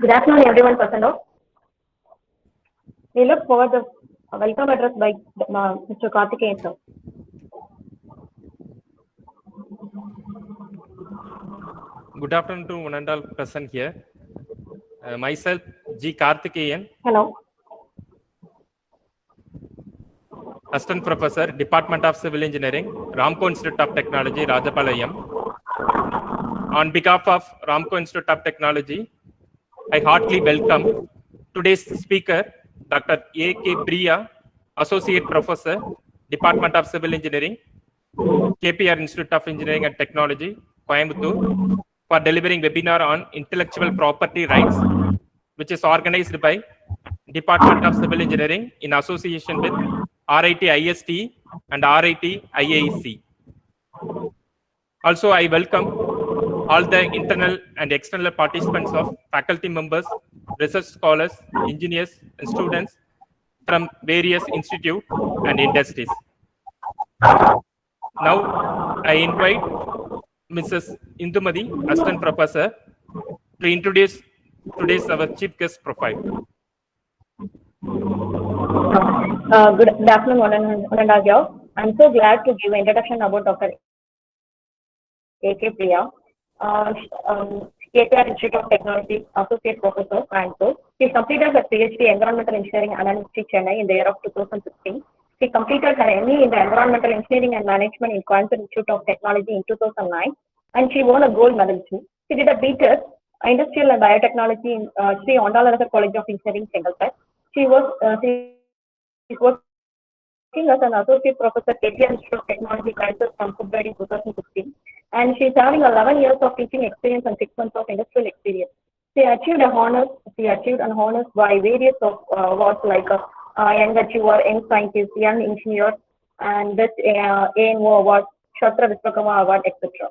Good afternoon, everyone. Present. We look forward to a welcome address by Mr. Karthikeyan, sir. Good afternoon to one and all present here. Myself, G. Karthikeyan. Hello. Assistant Professor, Department of Civil Engineering, Ramco Institute of Technology, Rajapalayam. On behalf of Ramco Institute of Technology, I heartily welcome today's speaker, Dr. A.K. Priya, Associate Professor, Department of Civil Engineering, KPR Institute of Engineering and Technology, Coimbatore, for delivering webinar on intellectual property rights, which is organized by Department of Civil Engineering in association with RIT IST and RIT IAC. Also, I welcome all the internal and external participants of faculty members, research scholars, engineers, and students from various institutes and industries. Now, I invite Mrs. Indumadi, Assistant Professor, to introduce today's our chief guest profile. Good afternoon, one and all y'all. I'm so glad to give an introduction about Dr. A.K. Priya, KPR Institute of Technology, Associate Professor, Coimbatore. She completed her PhD Environmental Engineering and Analytics Chennai in the year of 2016. She completed her ME in the Environmental Engineering and Management in Coimbatore Institute of Technology in 2009, and she won a gold medal too. She did a BTech, Industrial and Biotechnology in Sri Ondalanakar College of Engineering, Chengalpet. She was working as an associate professor at KPR Institute of Technology, Coimbatore from February 2016, and she is having 11 years of teaching experience and 6 months of industrial experience. She achieved an honors by various awards like Young Achiever, Young Scientist, Young Engineer, and this ANO Award, Shatra Vishwakarma Award, etc.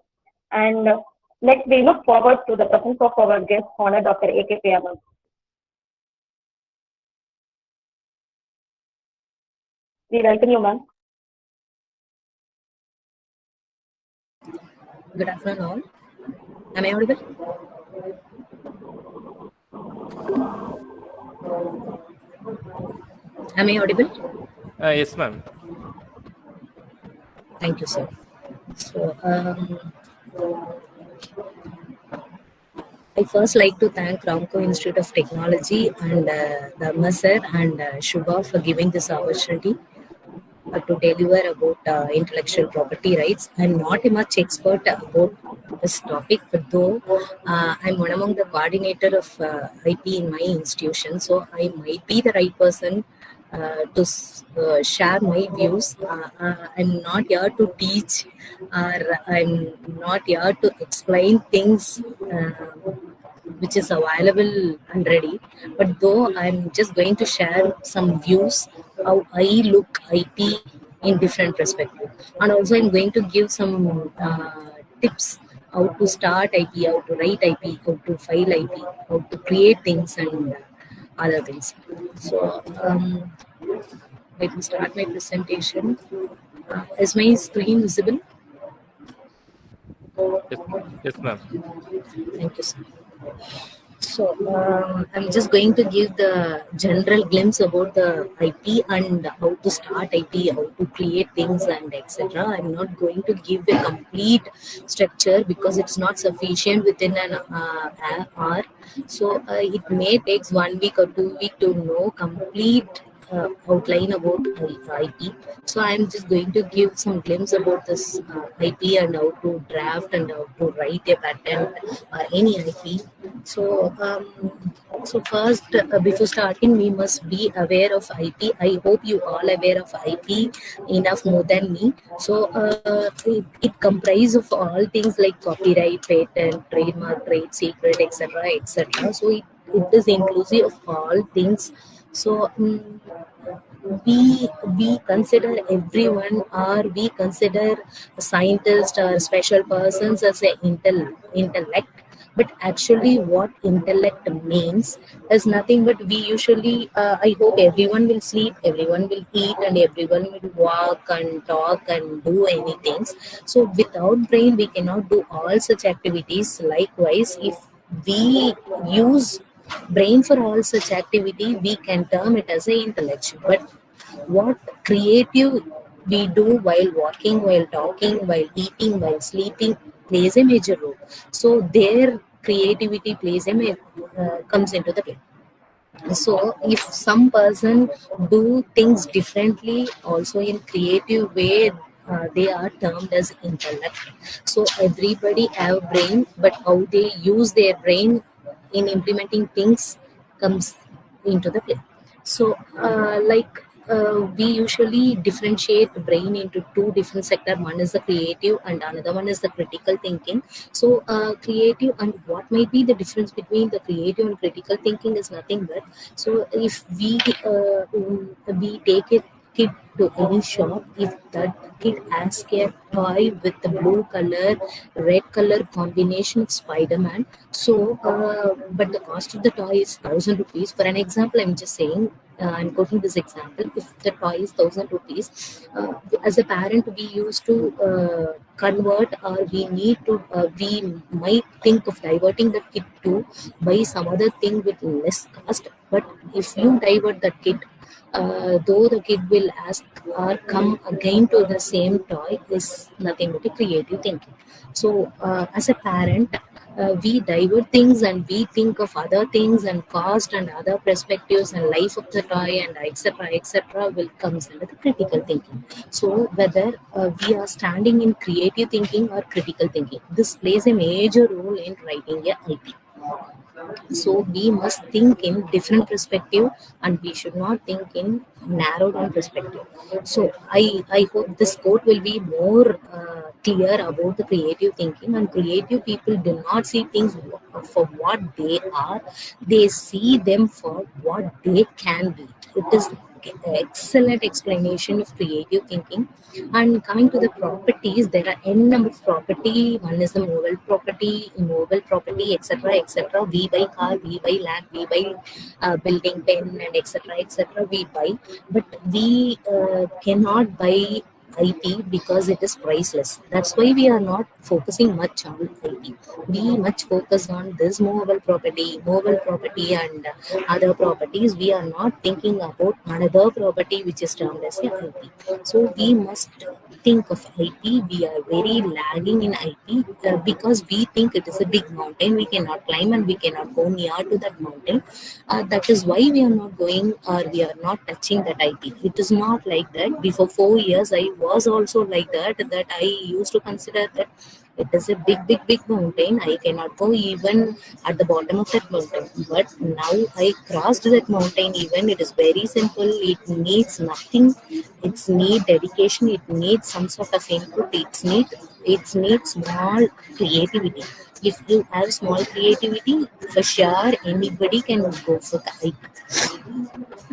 And next, we look forward to the presence of our guest, Honored Dr. A.K. Priya. We welcome you, ma'am. Good afternoon, all. Am I audible? Am I audible? Yes, ma'am. Thank you, sir. So, I first like to thank Ramco Institute of Technology and Dharma sir and Shubha for giving this opportunity to deliver about intellectual property rights. I'm not much expert about this topic, but though I'm one among the coordinator of IP in my institution, so I might be the right person to share my views. I'm not here to teach, or I'm not here to explain things which is available and ready, but though I'm just going to share some views how I look IP in different perspectives, and also I'm going to give some tips how to start IP, how to write IP, how to file IP, how to create things and other things. So let me start my presentation. Is my screen visible? Yes, ma'am. Thank you, sir. So I'm just going to give the general glimpse about the IP and how to start IP, how to create things and etc. I'm not going to give a complete structure because it's not sufficient within an hour. So it may take 1 week or 2 weeks to know complete outline about IP. So I'm just going to give some glimpse about this IP and how to draft and how to write a patent or any IP. So first, before starting, we must be aware of IP. I hope you all aware of IP enough more than me. So it comprises of all things like copyright, patent, trademark, trade secret, etc., etc. So it is inclusive of all things. So we consider everyone, or we consider scientists or special persons as an intellect, but actually what intellect means is nothing but we usually I hope everyone will sleep, everyone will eat, and everyone will walk and talk and do anything. So without brain we cannot do all such activities. Likewise, if we use brain for all such activity, we can term it as a intellectual. But what creative we do while walking, while talking, while eating, while sleeping plays a major role. So their creativity comes into the play. So if some person do things differently also in creative way, they are termed as intellect. So everybody have brain, but how they use their brain in implementing things comes into the play. So we usually differentiate brain into two different sectors. One is the creative and another one is the critical thinking. So creative, and what might be the difference between the creative and critical thinking is nothing but, so if we take a kid to any shop, if that kid asks a toy with the blue color, red color combination of Spider-Man, so but the cost of the toy is 1,000 rupees. For an example, I'm just saying, I'm quoting this example. If the toy is 1,000 rupees, as a parent, we used to convert, or we might think of diverting the kid to buy some other thing with less cost. But if you divert the kid, though the kid will ask or come again to the same toy, is nothing but a creative thinking. So as a parent, we divert things and we think of other things and cost and other perspectives and life of the toy and etc will comes under the critical thinking. So whether we are standing in creative thinking or critical thinking, this plays a major role in writing a IP. So we must think in different perspective, and we should not think in narrow down perspective. So I hope this quote will be more clear about the creative thinking. And creative people do not see things for what they are, they see them for what they can be. It is excellent explanation of creative thinking. And coming to the properties, there are n number of property. One is the immovable property, etc. We buy car, we buy land, we buy building, pen, and etc. We buy, but we cannot buy IP because it is priceless. That's why we are not focusing much on IP. We much focus on this movable property, and other properties. We are not thinking about another property which is termed as a IP. So we must think of IP. We are very lagging in IP because we think it is a big mountain. We cannot climb and we cannot go near to that mountain. That is why we are not going, or we are not touching that IP. It is not like that. Before 4 years, I was also like that. That I used to consider that it is a big mountain. I cannot go even at the bottom of that mountain. But now I crossed that mountain. Even it is very simple. It needs nothing. It needs dedication. It needs some sort of input. It needs small creativity. If you have small creativity, for sure anybody can go for the IP.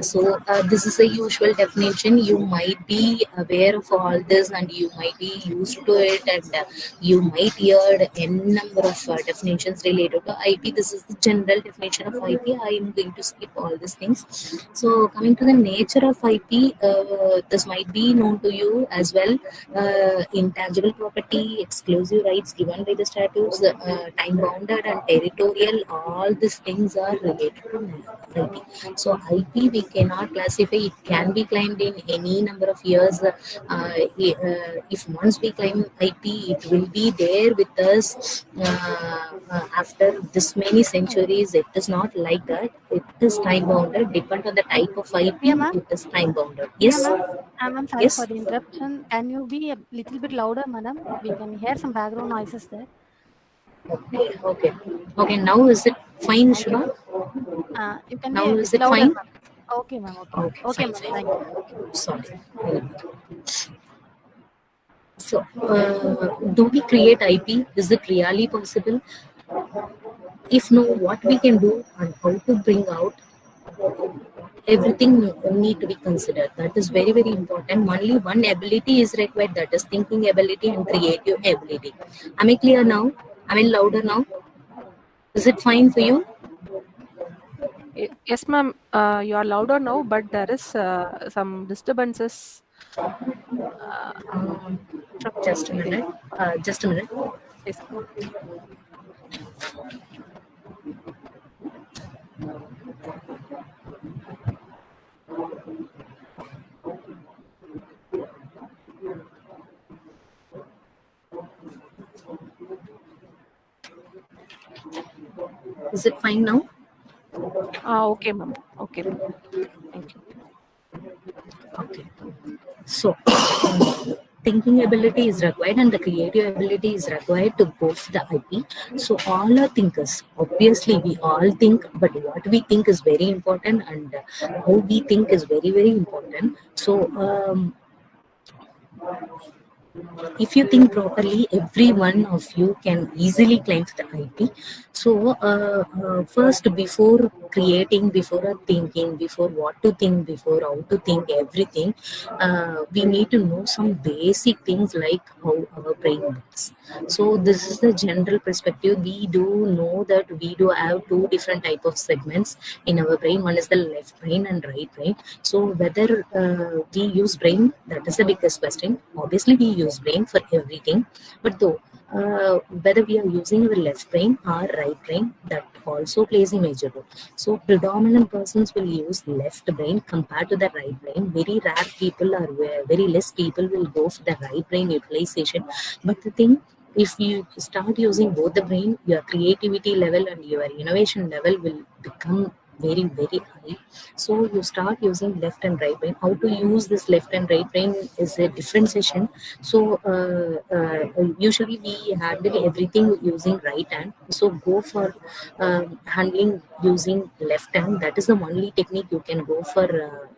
So this is a usual definition. You might be aware of all this and you might be used to it, and you might hear n number of definitions related to IP. This is the general definition of IP. I am going to skip all these things. So coming to the nature of IP, this might be known to you as well. Intangible property, exclusive rights given by the statutes, time bounded and territorial, all these things are related to IP. So IP we cannot classify. It can be claimed in any number of years. If once we claim IP, it will be there with us after this many centuries. It is not like that. It is time bounded. Depend on the type of IP. Yeah, it is time bounded. Yes. I'm sorry Yes. for the interruption. Can you be a little bit louder, madam? We can hear some background noises there. Okay. Now is it fine, Shiva? You can Now be is it louder, fine? ma'am. Okay, ma'am. Okay, ma'am. fine. Thank you. Sorry. So, do we create IP? Is it really possible? If no, what we can do and how to bring out, everything need to be considered. That is very important. Only one ability is required, that is thinking ability and creative ability. Am I clear now? Am I louder now? Is it fine for you? Yes, ma'am. You are louder now, but there is some disturbances. Just a minute. Yes. Is it fine now? Okay, ma'am. Okay. Thank you. Okay. So, thinking ability is required and the creative ability is required to go for the IP. So, all are thinkers. Obviously, we all think, but what we think is very important, and how we think is very, very important. So, if you think properly, every one of you can easily climb to the IP. So, first, before creating, before thinking, before what to think, before how to think, everything, we need to know some basic things like how our brain works. So, this is the general perspective. We do know that we do have two different type of segments in our brain. One is the left brain and right brain. So, whether we use brain, that is the biggest question. Obviously, we use brain for everything, but though whether we are using our left brain or right brain, that also plays a major role. So predominant persons will use left brain compared to the right brain. Very rare people or very less people will go for the right brain utilization. But the thing, if you start using both the brain, your creativity level and your innovation level will become very, very high. So you start using left and right brain. How to use this left and right brain is a different session. So usually we handle everything using right hand. So go for handling using left hand. That is the only technique you can go for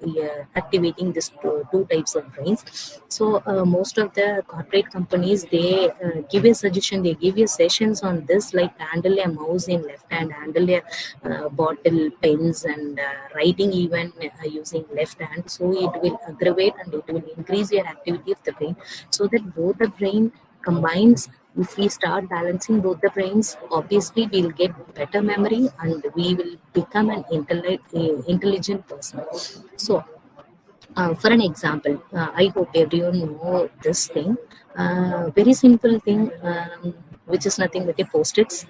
activating this two types of brains. So most of the corporate companies, they give a suggestion, they give you sessions on this, like handle a mouse in left hand, handle a bottle, pens, and writing even using left hand. So it will aggravate and it will increase your activity of the brain, so that both the brain combines. If we start balancing both the brains, obviously we'll get better memory and we will become an intelligent person. So for an example, I hope everyone know this thing. Very simple thing, which is nothing but a post-its,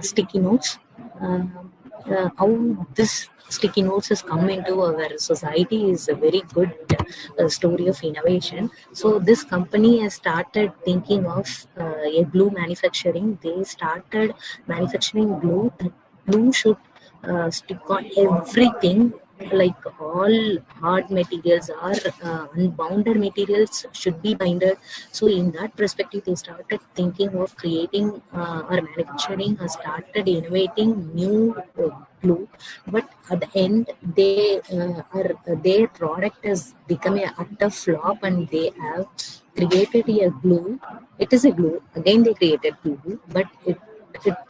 sticky notes. How this sticky notes has come into our society is a very good story of innovation. So this company has started thinking of a glue manufacturing. They started manufacturing glue. That glue should stick on everything, like all hard materials or unbounded materials should be binded. So in that perspective, they started thinking of creating or manufacturing or started innovating new glue. But at the end, their product has become a utter flop, and they have created a glue. It is a glue. Again, they created glue, but it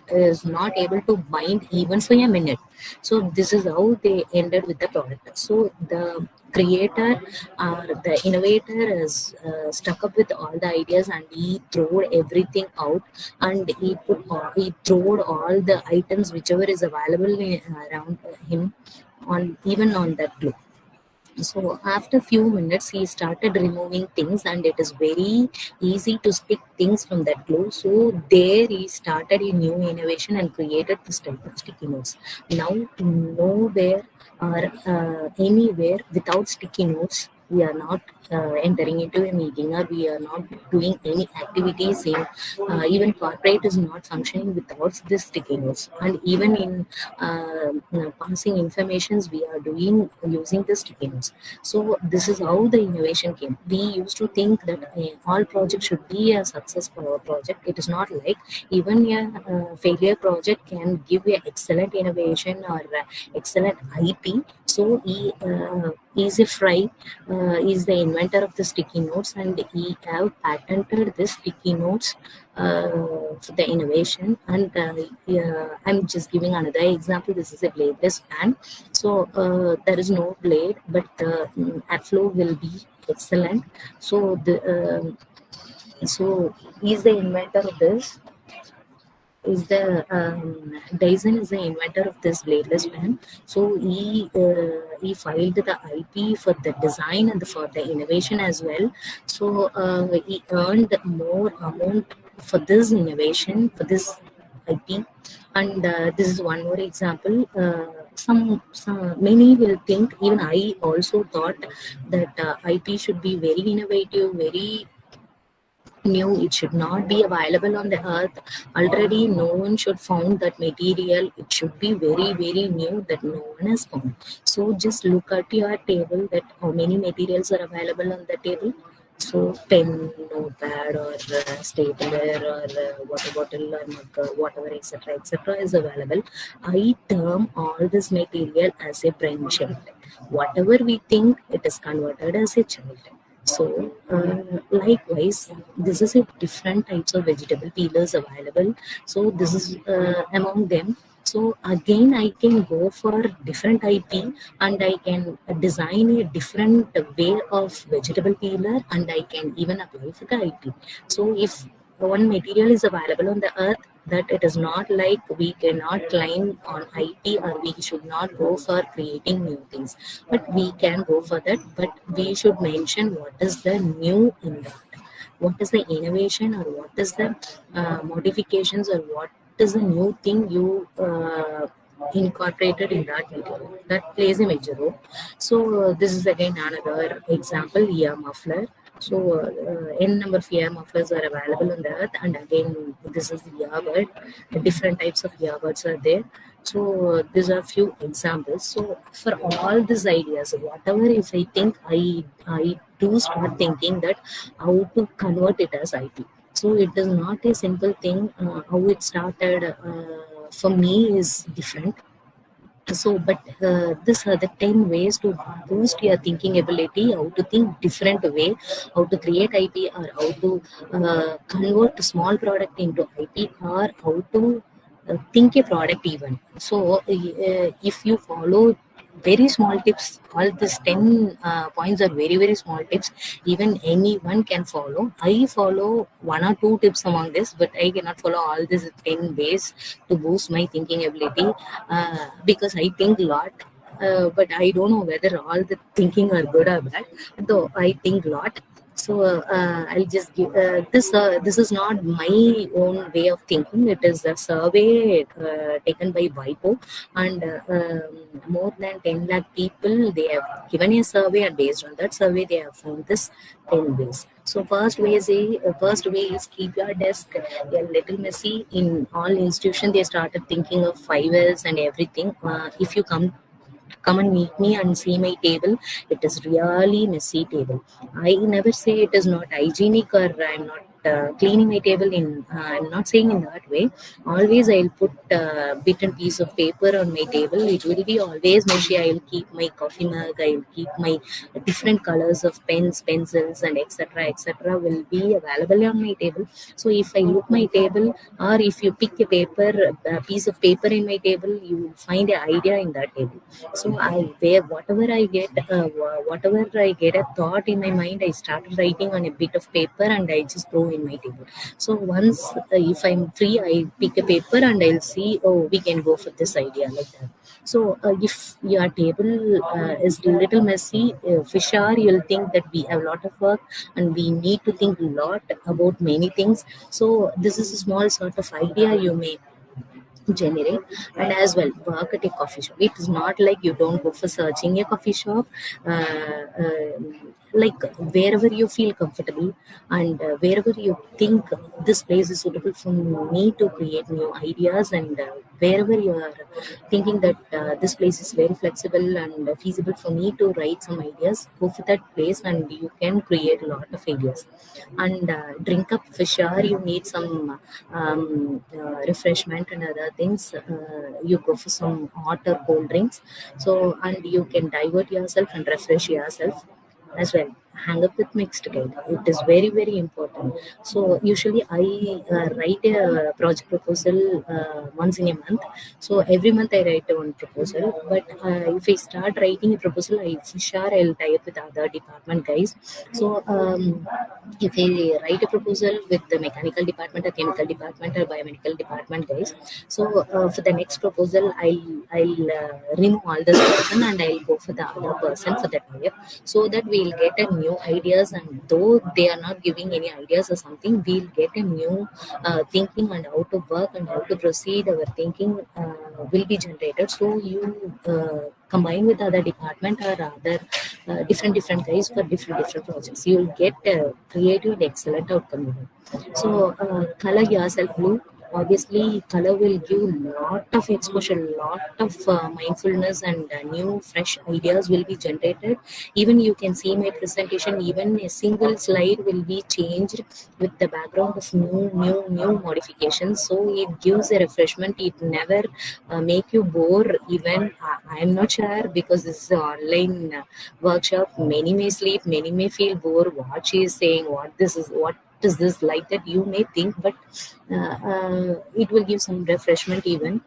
is not able to bind even for a minute. So this is how they ended with the product. So the creator or the innovator is stuck up with all the ideas, and he threw everything out, and he threw all the items whichever is available around him on even on that glue. So after few minutes, he started removing things, and it is very easy to stick things from that glue. So there he started a new innovation and created this type of sticky notes. Now nowhere or anywhere without sticky notes, we are not entering into a meeting, or we are not doing any activities in even corporate is not functioning without this sticky notes. And even in passing informations, we are doing using the sticky notes. So this is how the innovation came. We used to think that all projects should be a success project. It is not like even a failure project can give you excellent innovation or excellent IP. So he is a Fry, is the inventor of the sticky notes, and he have patented the sticky notes for the innovation. And I'm just giving another example. This is a bladeless fan. So there is no blade, but the airflow will be excellent. So so he's the inventor of this. Is the Dyson is the inventor of this bladeless fan. So he filed the IP for the design and for the innovation as well. So he earned more amount for this innovation, for this IP. And this is one more example. Some many will think, even I also thought that IP should be very innovative, very new, it should not be available on the earth already. No one should found that material. It should be very very new that no one has found. So just look at your table that how many materials are available on the table. So pen, notepad, or stapler, or water bottle, or mug, whatever, etc., etc., is available. I term all this material as a brainchild. Whatever we think, it is converted as a child. So, likewise, this is a different types of vegetable peelers available. So, this is among them. So, again, I can go for different IP, and I can design a different way of vegetable peeler, and I can even apply for the IP. So, if one material is available on the earth, that it is not like we cannot climb on IP, or we should not go for creating new things, but we can go for that. But we should mention what is the new in that, what is the innovation, or what is the modifications, or what is the new thing you incorporated in that material. That plays a major role. So this is again another example, ear muffler. So n number of ear mufflers are available on the earth, and again this is earbud. Different types of earbuds are there. So these are few examples. So for all these ideas, whatever, if I think, I do start thinking that how to convert it as IP. So it is not a simple thing. How it started for me is different. So, but these are the 10 ways to boost your thinking ability, how to think different way, how to create IP, or how to convert a small product into IP, or how to think a product even. So, if you follow very small tips, all these 10 points are very very small tips, even anyone can follow. I follow one or two tips among this, but I cannot follow all these 10 ways to boost my thinking ability, because I think a lot. But I don't know whether all the thinking are good or bad, though I think a lot. So I'll just give this. This is not my own way of thinking. It is a survey taken by WIPO, and more than 10 lakh people, they have given a survey, and based on that survey, they have found this 10 ways. So first way is keep your desk a little messy. In all institutions, they started thinking of 5Ls and everything. If you come and meet me and see my table, it is really messy table. I never say it is not hygienic, or I'm not cleaning my table. I'm not saying in that way. Always I'll put bit and piece of paper on my table. It will be always messy. I'll keep my coffee mug, I'll keep my different colors of pens, pencils, and etc will be available on my table. So if I look my table, or if you pick a piece of paper in my table, you will find an idea in that table. So whatever I get a thought in my mind, I start writing on a bit of paper, and I just throw in my table. So once if I'm free, I pick a paper and I'll see, oh, we can go for this idea, like that. So if your table is a little messy, for sure you'll think that we have a lot of work and we need to think a lot about many things. So this is a small sort of idea you may generate. And as well, work at a coffee shop. It is not like you don't go for searching a coffee shop. Like wherever you feel comfortable, and wherever you think this place is suitable for me to create new ideas, and wherever you are thinking that this place is very flexible and feasible for me to write some ideas, go for that place and you can create a lot of ideas. And drink up, for sure you need some refreshment and other things. You go for some hot or cold drinks, so, and you can divert yourself and refresh yourself as well. Hang up with mixed guide, it is very very important. So usually I write a project proposal once in a month. So every month I write one proposal, but if I start writing a proposal, I for sure I'll tie up with other department guys. So if I write a proposal with the mechanical department or chemical department or biomedical department guys, so for the next proposal I'll remove all this person and I'll go for the other person for that year, so that we'll get a new ideas. And though they are not giving any ideas or something, we'll get a new thinking and how to work and how to proceed. Our thinking will be generated. So you combine with other department or other different guys for different projects. You'll get creative and excellent outcome. So color yourself blue. Obviously, color will give lot of exposure, lot of mindfulness, and new fresh ideas will be generated. Even you can see my presentation, even a single slide will be changed with the background of new modifications. So it gives a refreshment. It never make you bore. Even I'm not sure, because this is an online workshop. Many may sleep, many may feel bored. What she is saying, what is this, like that you may think, but it will give some refreshment even.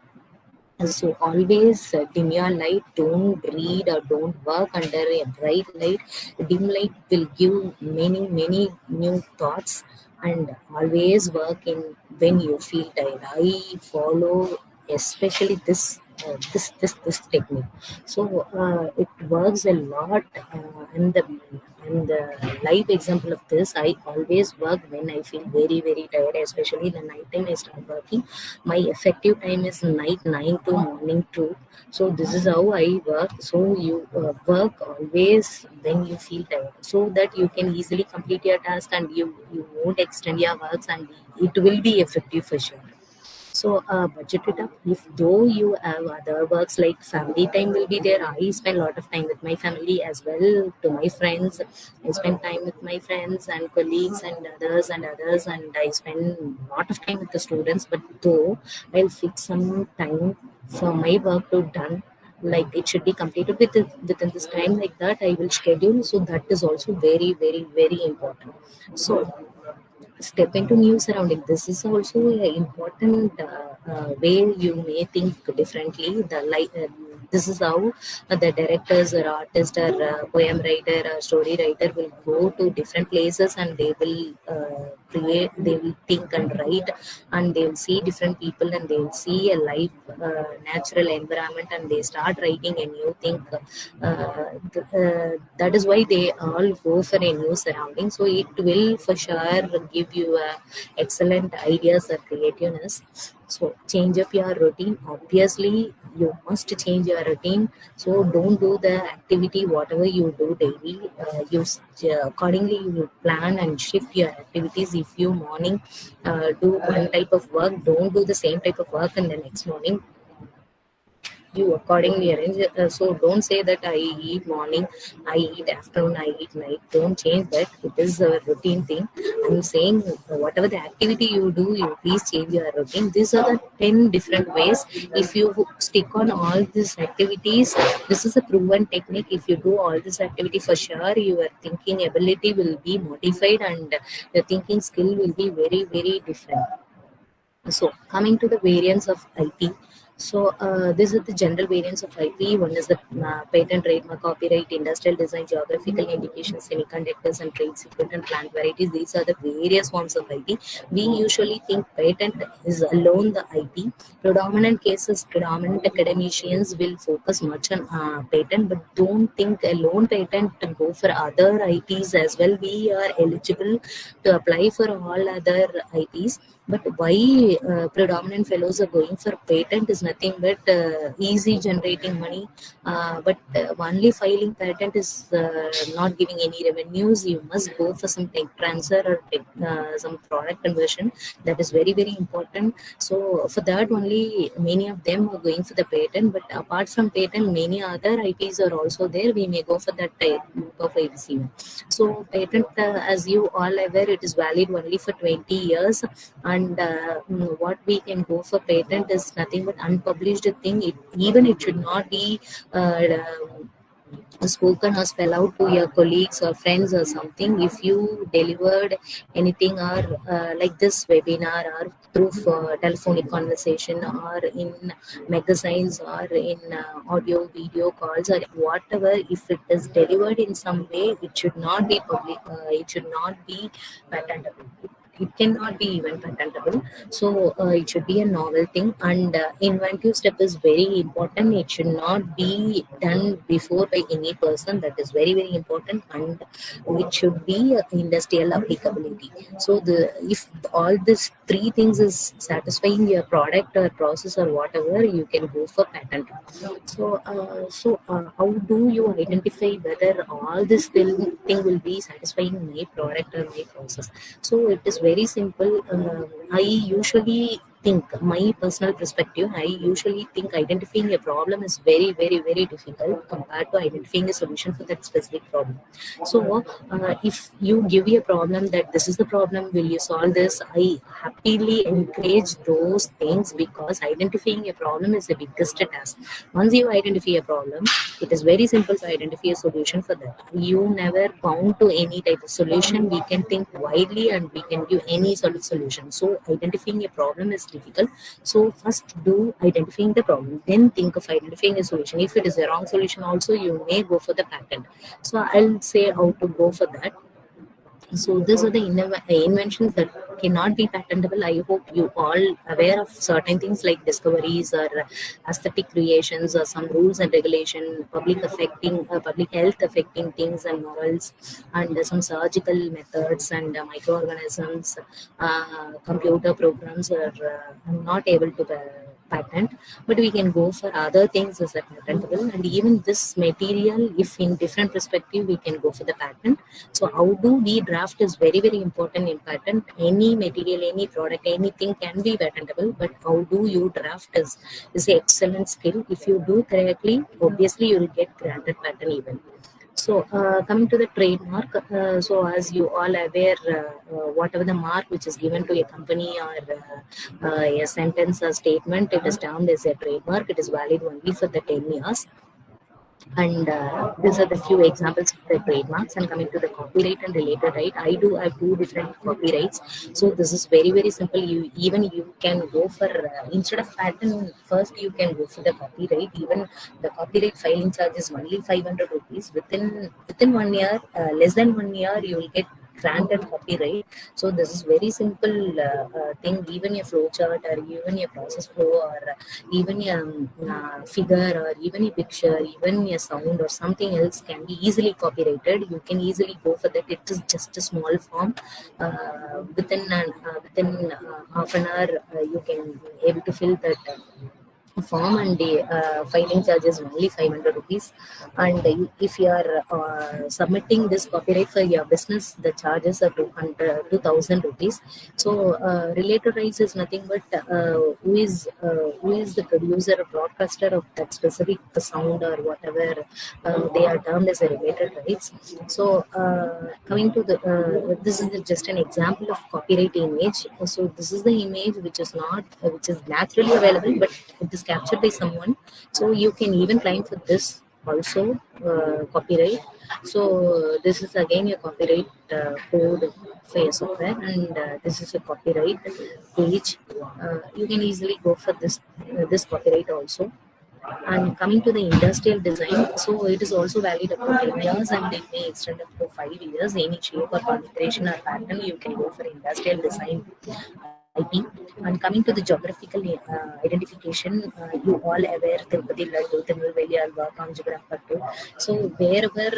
So always dim your light. Don't read or don't work under a bright light. Dim light will give many new thoughts. And always work in when you feel tired. I follow especially this technique. So it works a lot. And the live example of this, I always work when I feel very tired, especially the night time I start working. My effective time is night 9 to morning 2. So this is how I work. So you work always when you feel tired, so that you can easily complete your task, and you won't extend your works, and it will be effective for sure. So budget it up. If though you have other works like family time will be there, I spend a lot of time with my family as well. To my friends, I spend time with my friends and colleagues and others, and I spend a lot of time with the students. But though I'll fix some time for my work to done, like it should be completed within this time, like that I will schedule. So that is also very important. So step into new surrounding. This is also an important way you may think differently. This is how the directors or artist or poem writer or story writer will go to different places, and they will create, they will think and write, and they will see different people, and they will see a live natural environment, and they start writing a new thing. That is why they all go for a new surrounding. So it will for sure give you excellent ideas or creativeness. So change up your routine. Obviously you must change your routine. So don't do the activity whatever you do daily. Accordingly you plan and shift your activities. If you morning do one type of work, don't do the same type of work in the next morning. You accordingly arrange. So don't say that I eat morning, I eat afternoon, I eat night. Don't change that. It is a routine thing. I'm saying whatever the activity you do, you please change your routine. These are the 10 different ways. If you stick on all these activities, this is a proven technique. If you do all this activity, for sure your thinking ability will be modified, and the thinking skill will be very different. So coming to the variants of IP. So these are the general variants of IP. One is the patent, trademark, copyright, industrial design, geographical indications, semiconductors, and trade secret and plant varieties. These are the various forms of IP. We usually think patent is alone the IP. Predominant academicians will focus much on patent, but don't think alone patent to go for other IPs as well. We are eligible to apply for all other IPs. But why predominant fellows are going for patent is nothing but easy generating money. But only filing patent is not giving any revenues. You must go for some tech transfer or some product conversion. That is very important. So for that only many of them are going for the patent. But apart from patent, many other IPs are also there. We may go for that type of IPC. So patent, as you all aware, it is valid only for 20 years. And what we can go for patent is nothing but unpublished thing. It should not be spoken or spell out to your colleagues or friends or something. If you delivered anything or like this webinar or through telephonic conversation or in magazines or in audio video calls or whatever, if it is delivered in some way, it should not be public. It should not be patentable. it cannot be even patentable. So it should be a novel thing, and inventive step is very important. It should not be done before by any person. That is very very important, and it should be industrial applicability. So the if all these three things is satisfying your product or process or whatever, you can go for patent. So how do you identify whether all this thing will be satisfying my product or my process? So it is very simple. I usually think, my personal perspective, I usually think identifying a problem is very, very, very difficult compared to identifying a solution for that specific problem. So if you give me a problem that this is the problem, will you solve this? I happily encourage those things, because identifying a problem is the biggest task. Once you identify a problem, it is very simple to identify a solution for that. You never bound to any type of solution. We can think widely and we can give any sort of solution. So identifying a problem is difficult. So first do identifying the problem, then think of identifying a solution. If it is a wrong solution also, you may go for the patent. So I'll say how to go for that. So these are the inventions that cannot be patentable. I hope you all aware of certain things like discoveries or aesthetic creations or some rules and regulation, public health affecting things and morals, and some surgical methods and microorganisms, computer programs are not able to patent, but we can go for other things as a patentable. And even this material, if in different perspective, we can go for the patent. So how do we draft is very very important in patent. Any material, any product, anything can be patentable, but how do you draft is an excellent skill. If you do correctly, obviously you will get granted patent even. So coming to the trademark, so as you all aware, whatever the mark which is given to a company or a sentence or statement, it is termed as a trademark. It is valid only for the 10 years. And these are the few examples of the trademarks. And coming to the copyright and related right, I do have two different copyrights. So this is very very simple. You can go for instead of patent, first you can go for the copyright. Even the copyright filing charge is only 500 rupees. Within 1 year, less than 1 year, you will get granted copyright. So this is very simple thing. Even a flow chart or even a process flow or even a figure or even a picture, even a sound or something else can be easily copyrighted. You can easily go for that. It is just a small form. Within half an hour, you can able to fill that form, and the filing charge is only 500 rupees. And if you are submitting this copyright for your business, the charges are 2,000 rupees. So related rights is nothing but who is the producer or broadcaster of that specific sound or whatever, they are termed as a related rights. So coming to the this is just an example of copyright image. So this is the image which is naturally available, but it is captured by someone. So you can even claim for this also copyright. So this is again a copyright code for your software, and this is a copyright page. You can easily go for this copyright also. And coming to the industrial design, so it is also valid up to 10 years and it may extend up to 5 years. Any shape or configuration or pattern, you can go for industrial design IP. And coming to the geographical identification, you all aware Tirupati Laddu, Tirunelveli Alva, Kanchipuram Pattu. So wherever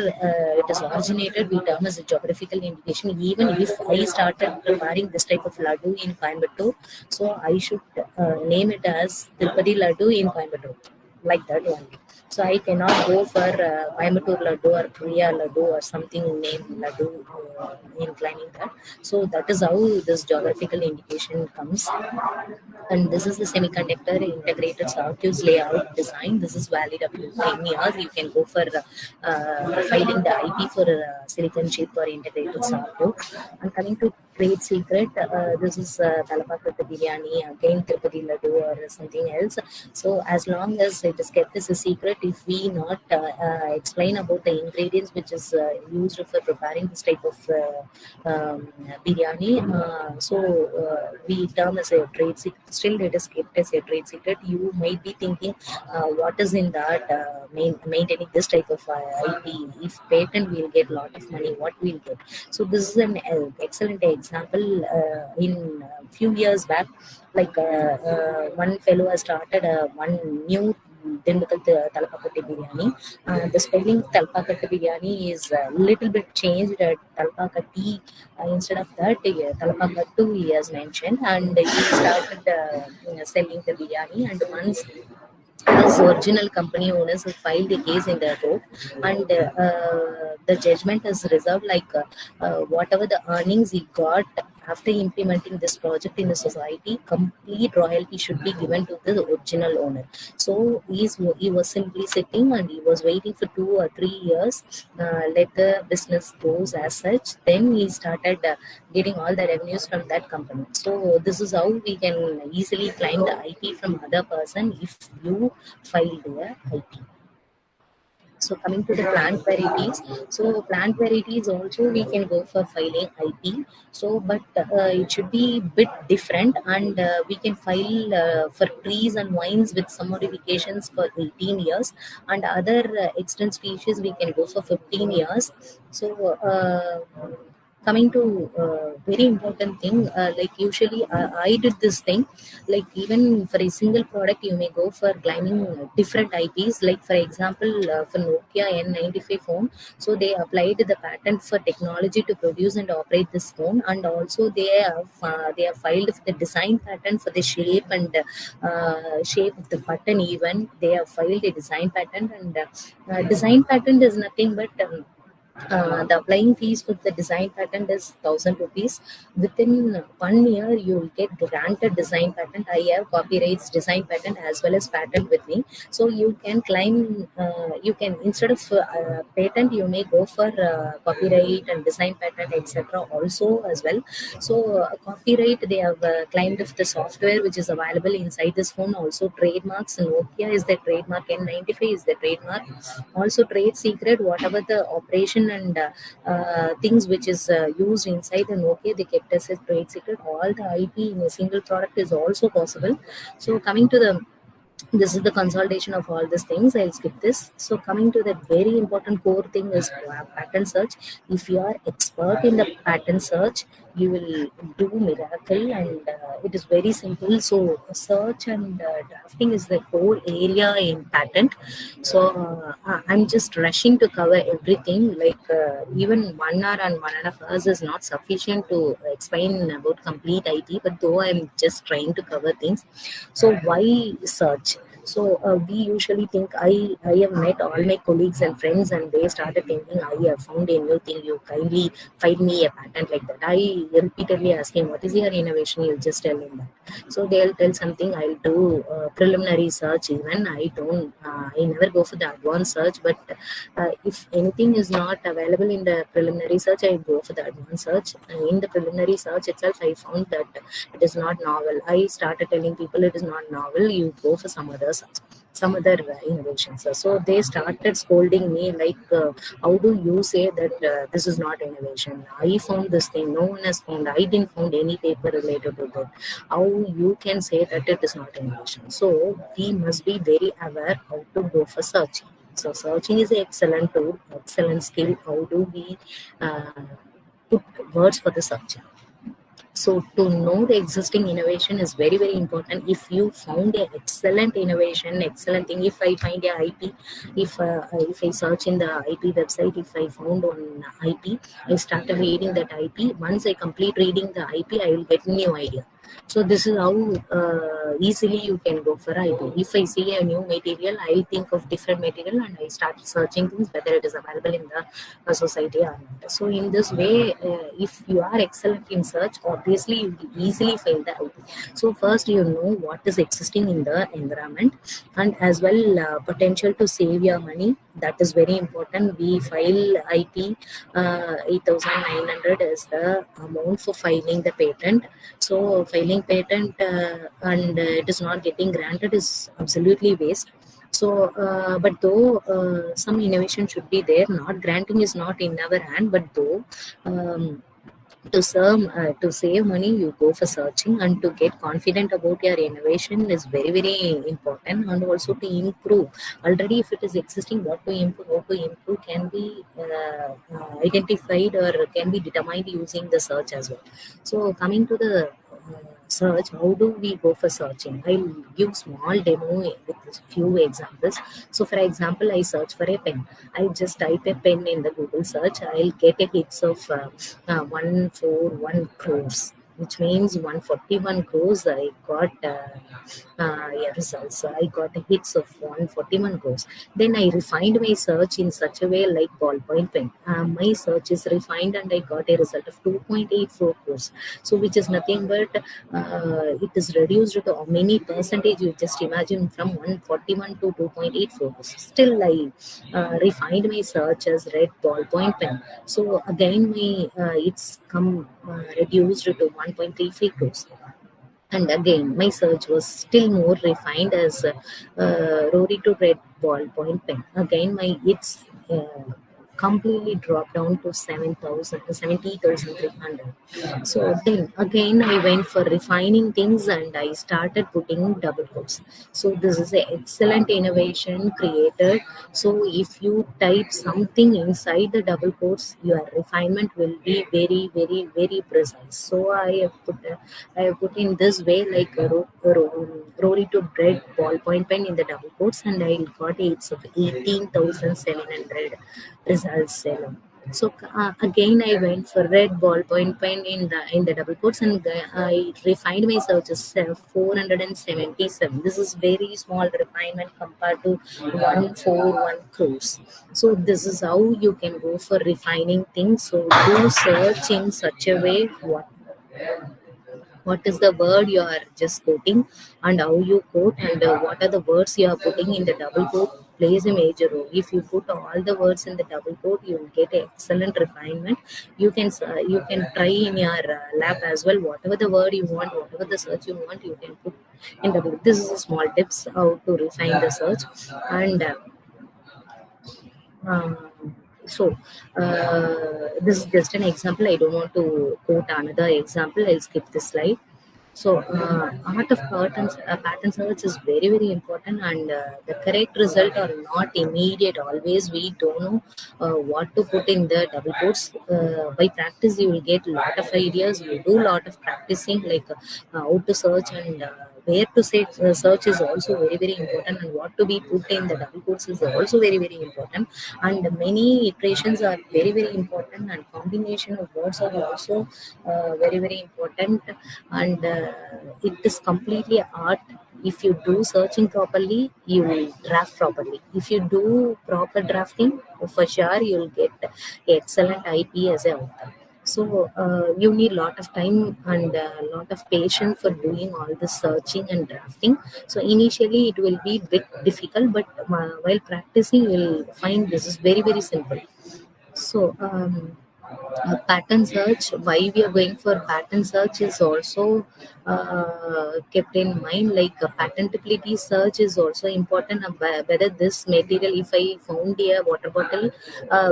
it is originated, we term as a geographical indication. Even if I started preparing this type of laddu in Coimbatore, so I should name it as Tirupati Laddu in Coimbatore, like that only. So I cannot go for Coimbatore Laddu or Priya Laddu or something named Laddu in claiming that. So that is how this geographical indication comes. And this is the semiconductor integrated circuits layout design. This is valid up to 10 years. You can go for filing the IP for silicon chip or integrated circuit. And coming to trade secret, this is Talapakattu biryani, again Tirupati Laddu or something else. So as long as it is kept as a secret, if we not explain about the ingredients which is used for preparing this type of biryani, so we term as a trade secret. Still it is kept as a trade secret. You might be thinking what is in that maintaining this type of IP. If patent, we'll get lot of money, what we'll get. So this is an excellent example example, in few years back, like one fellow has started one new Dindigul Talapakattu biryani. The spelling Talapakattu biryani is a little bit changed at Talapakatti. Instead of that, Talapakattu he has mentioned, and he started selling the biryani. And once his original company owners have filed a case in the court, and the judgment is reserved like whatever the earnings he got after implementing this project in the society, complete royalty should be given to the original owner. So he was simply sitting and he was waiting for 2 or 3 years, let the business goes as such. Then he started getting all the revenues from that company. So this is how we can easily claim the IP from other person if you filed the IP. So coming to the plant varieties, so plant varieties also we can go for filing IP. So but it should be bit different, and we can file for trees and vines with some modifications for 18 years, and other extant species we can go for 15 years. So coming to very important thing, like usually I did this thing, like even for a single product you may go for claiming different IPs. Like for example, for Nokia N95 phone, so they applied the patent for technology to produce and operate this phone, and also they have filed for the design patent for the shape and shape of the button. Even they have filed a design patent, and design patent is nothing but the applying fees for the design patent is 1,000 rupees. Within 1 year, you will get granted design patent. I have copyrights, design patent as well as patent with me. So you can claim, you can, instead of patent, you may go for copyright and design patent, etc. also as well. So copyright, they have claimed of the software which is available inside this phone. Also trademarks, Nokia is the trademark, N95 is the trademark. Also trade secret, whatever the operation and things which is used inside the Nokia, they kept as a trade secret. All the IP in a single product is also possible. So coming to the, this is the consolidation of all these things. I'll skip this. So coming to the very important core thing is patent search. If you are expert in the patent search, you will do miracle, and it is very simple. So search and drafting is the core area in patent. So I'm just rushing to cover everything. Like even 1 hour and 1.5 hours is not sufficient to explain about complete IP, but though I'm just trying to cover things. So why search? So we usually think, I have met all my colleagues and friends, and they started thinking, I have found a new thing, you kindly find me a patent, like that. I repeatedly ask him, what is your innovation? You just tell him that. So they'll tell something, I'll do preliminary search. Even I never go for the advanced search, but if anything is not available in the preliminary search, I go for the advanced search. In the preliminary search itself, I found that it is not novel. I started telling people it is not novel, you go for some other search, some other innovations. So they started scolding me like, how do you say that this is not innovation? I found this thing, no one has found. I didn't find any paper related to that. How you can say that it is not innovation? So we must be very aware how to go for searching. So searching is an excellent tool, excellent skill. How do we put words for the searching? So to know the existing innovation is very, very important. If you found an excellent innovation, excellent thing, if I find a IP, if I search in the IP website, if I found on IP, I started reading that IP. Once I complete reading the IP, I will get a new idea. So this is how easily you can go for IP. If I see a new material, I'll think of different material and I start searching things whether it is available in the society or not. So in this way, if you are excellent in search, obviously you will easily find the IP. So first you know what is existing in the environment, and as well potential to save your money. That is very important. We file IP 8,900 is the amount for filing the patent. So filing patent and it is not getting granted is absolutely waste. So but though some innovation should be there, not granting is not in our hand, but though To save money, you go for searching, and to get confident about your innovation is very very important, and also to improve. Already if it is existing, what to improve, how to improve can be identified or can be determined using the search as well. So coming to the search, how do we go for searching? I'll give small demo with few examples. So for example, I search for a pen. I just type a pen in the Google search. I'll get a hits of 141 crores, which means 141 crores. I got results. So I got a hits of 141 crores. Then I refined my search in such a way like ballpoint pen. My search is refined and I got a result of 2.84 crores. So which is nothing but it is reduced to how many percentage? You just imagine, from 141 to 2.84. Still I refined my search as red ballpoint pen. So again my it's come reduced to 1.35 crores. And again my search was still more refined as Rory to red ballpoint pen. Again my it's completely dropped down to 70,300. So then again I went for refining things and I started putting double quotes. So this is an excellent innovation created. So if you type something inside the double quotes, your refinement will be very very very precise. So I have put in this way like Rory to bread ballpoint pen in the double quotes, and I got it's of 18,700 results. So again I went for red ballpoint pen in the double quotes, and I refined my searches 477. This is very small refinement compared to 141 crores. So this is how you can go for refining things. So do search in such a way what is the word you are just quoting, and how you quote, and what are the words you are putting in the double quote plays a major role. If you put all the words in the double quote, you will get excellent refinement. You can try in your lab as well. Whatever the word you want, whatever the search you want, you can put in double. This is a small tips how to refine the search. And um, so this is just an example. I don't want to quote another example. I'll skip this slide. So art of pattern search is very very important, and the correct result are not immediate. Always we don't know what to put in the double quotes. By practice, you will get a lot of ideas. You do a lot of practicing, like how to search and where to say search is also very very important, and what to be put in the double quotes is also very very important. And many iterations are very very important, and combination of words are also very very important. And it is completely art. If you do searching properly, you will draft properly. If you do proper drafting, for sure you'll get excellent IP as a author. So you need lot of time and a lot of patience for doing all the searching and drafting. So initially it will be bit difficult, but while practicing you'll find this is very very simple. So pattern search, why we are going for pattern search is also kept in mind. Like patentability search is also important. Whether this material, if I found a water bottle,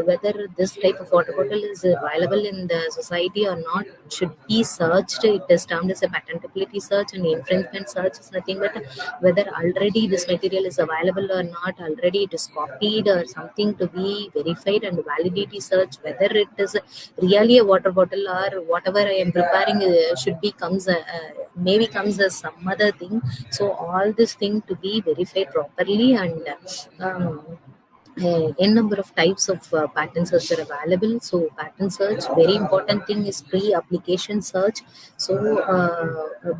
whether this type of water bottle is available in the society or not, should be searched. It is termed as a patentability search, and infringement search is nothing but whether already this material is available or not, already it is copied or something to be verified. And validity search, whether it is really a water bottle or whatever I am preparing should be maybe comes as some other thing. So all this thing to be verified properly. And n number of types of pattern search are available. So pattern search, very important thing is pre-application search. So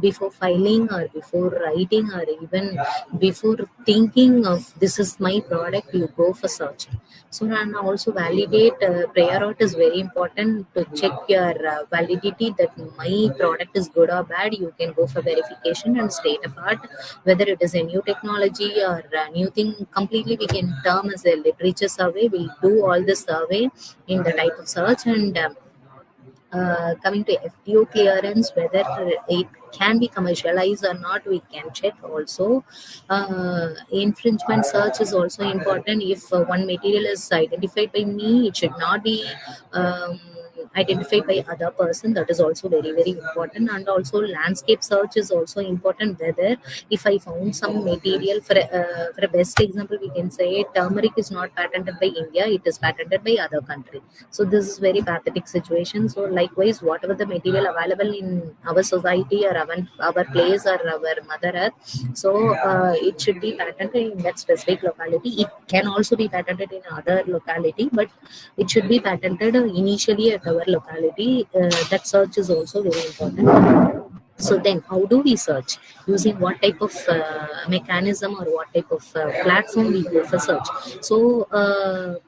before filing or before writing or even before thinking of this is my product, you go for search. So and also validate prior art is very important to check your validity that my product is good or bad. You can go for verification. And state of art, whether it is a new technology or a new thing, completely we can term as a literature survey. We'll do all the survey in the type of search. And coming to FTO clearance, whether it can be commercialized or not, we can check also. Infringement search is also important. If one material is identified by me, it should not be identified by other person. That is also very, very important. And also landscape search is also important, whether if I found some material for a best example, we can say turmeric is not patented by India, it is patented by other country. So this is very pathetic situation. So likewise, whatever the material available in our society or our place or our mother earth, so it should be patented in that specific locality. It can also be patented in other locality, but it should be patented initially at our locality. That search is also very important. So then how do we search? Using what type of mechanism or what type of platform we go for search? So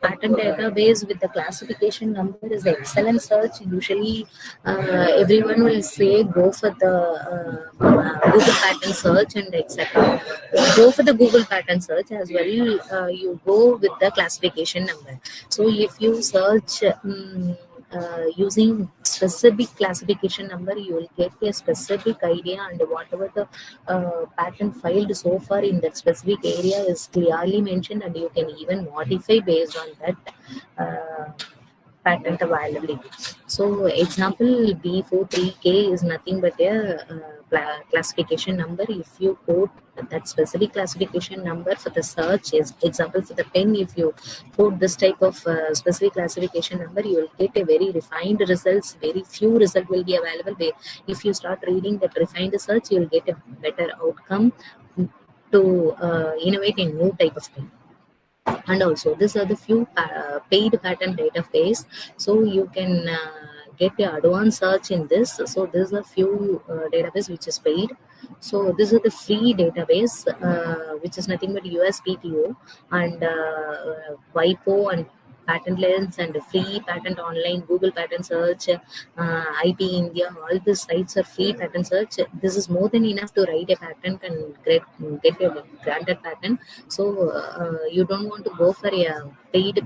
patent database with the classification number is the excellent search. Usually everyone will say go for the Google patent search and etc. Go for the Google patent search as well. You go with the classification number. So if you search using specific classification number, you will get a specific idea, and whatever the patent filed so far in that specific area is clearly mentioned, and you can even modify based on that patent availability. So example B43K is nothing but a classification number. If you quote that specific classification number for the search, is example for the pen, if you quote this type of specific classification number, you will get a very refined results. Very few result will be available. If you start reading that refined search, you will get a better outcome to innovate a new type of pen. And also these are the few paid patent database, so you can get the advanced search in this. So there's a few database which is paid. So this is the free database, which is nothing but USPTO and WIPO and Patent Lens and Free Patent Online, Google Patent Search, IP India. All these sites are free patent search. This is more than enough to write a patent and get a granted patent. So you don't want to go for a paid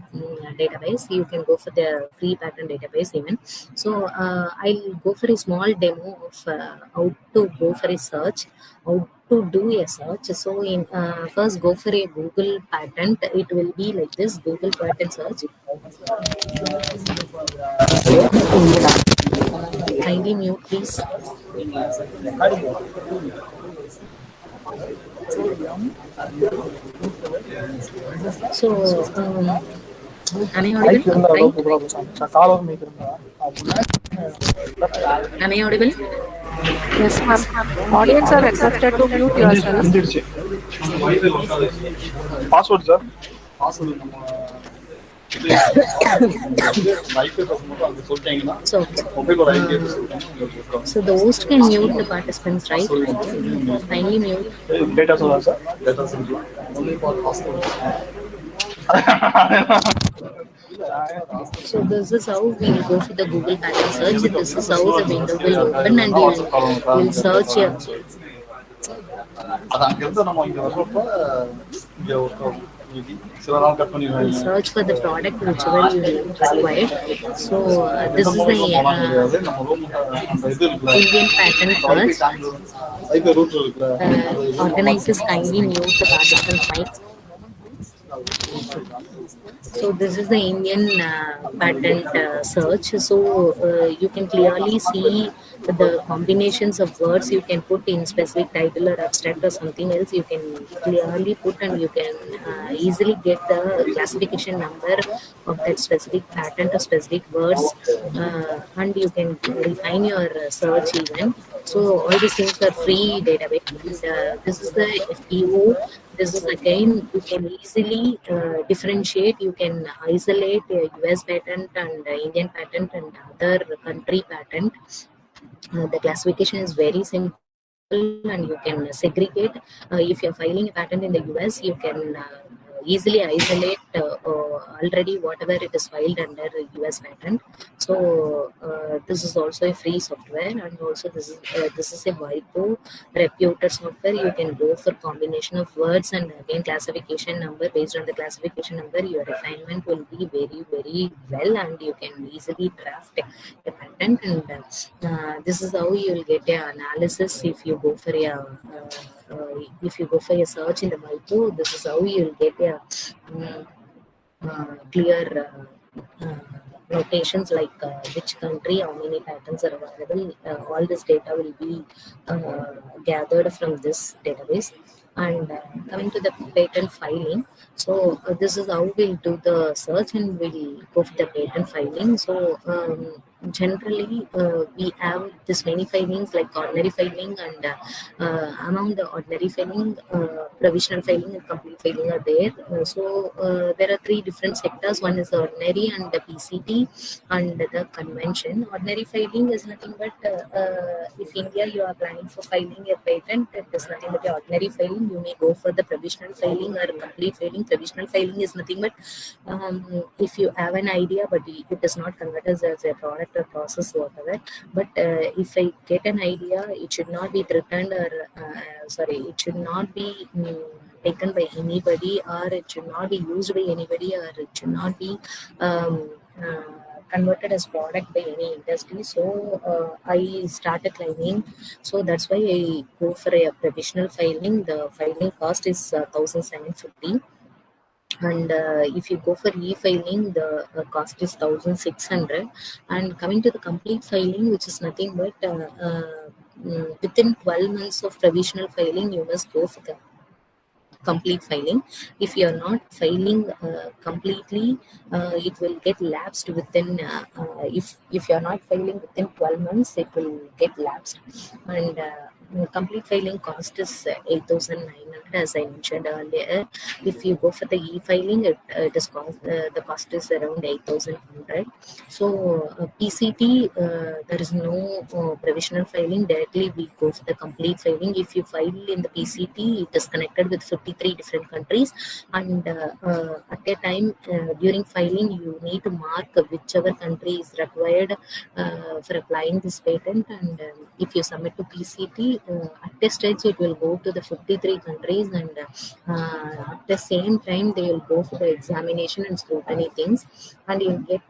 database, you can go for the free patent database even. So I'll go for a small demo of how to go for a search, how to do a search. So in first go for a Google patent. It will be like this: Google patent search. Kindly mute, please. So am I audible? Am I audible? Yes, ma'am. Audience are requested to mute yourself. Password, sir. So the host can mute the participants, right? Kindly mute. Data source, sir. So this is how we will go for the Google patent search. This is how the window will open, and you will search here. We'll search for the product whichever you require. So this is the Indian patent search. Organizers kindly mute the participant mic. So this is the Indian patent search. So you can clearly see the combinations of words you can put in specific title or abstract or something else. You can clearly put, and you can easily get the classification number of that specific patent or specific words, and you can refine your search even. So all these things are free database. And, this is the FPO. This is again, you can easily differentiate. You can isolate US patent and Indian patent and other country patent. The classification is very simple, and you can segregate. If you're filing a patent in the US, you can easily isolate already whatever it is filed under US patent. So this is also a free software, and also this is a WIPO reputed software. You can go for combination of words and again classification number. Based on the classification number, your refinement will be very, very well, and you can easily draft a patent. And this is how you will get an analysis if you go for a search in the WIPO. This is how you will get a clear notations like which country, how many patents are available. All this data will be gathered from this database. And coming to the patent filing, so this is how we'll do the search and we'll go for the patent filing. So generally we have this many filings like ordinary filing, and among the ordinary filing, provisional filing and complete filing are there. There are three different sectors. One is the ordinary and the PCT and the convention. Ordinary filing is nothing but if India you are planning for filing a patent, it is nothing but the ordinary filing. You may go for the provisional filing or complete filing. Provisional filing is nothing but if you have an idea but it is not converted as a product or process whatever. But if I get an idea, it should not be threatened or it should not be taken by anybody, or it should not be used by anybody, or it should not be converted as product by any industry. So I started claiming. So that's why I go for a provisional filing. The filing cost is 1,750. And if you go for e-filing, the cost is 1,600. And coming to the complete filing, which is nothing but within 12 months of provisional filing, you must go for the complete filing. If you are not filing completely, it will get lapsed within if you are not filing within 12 months, it will get lapsed. And complete filing cost is 8,900, as I mentioned earlier. If you go for the e-filing, the cost is around 8,100. So PCT, there is no provisional filing. Directly we go for the complete filing. If you file in the PCT, it is connected with 53 different countries, and at a time during filing, you need to mark whichever country is required for applying this patent. And if you submit to PCT, at a stage it will go to the 53 countries, and at the same time they will go for the examination and scrutiny things, and you get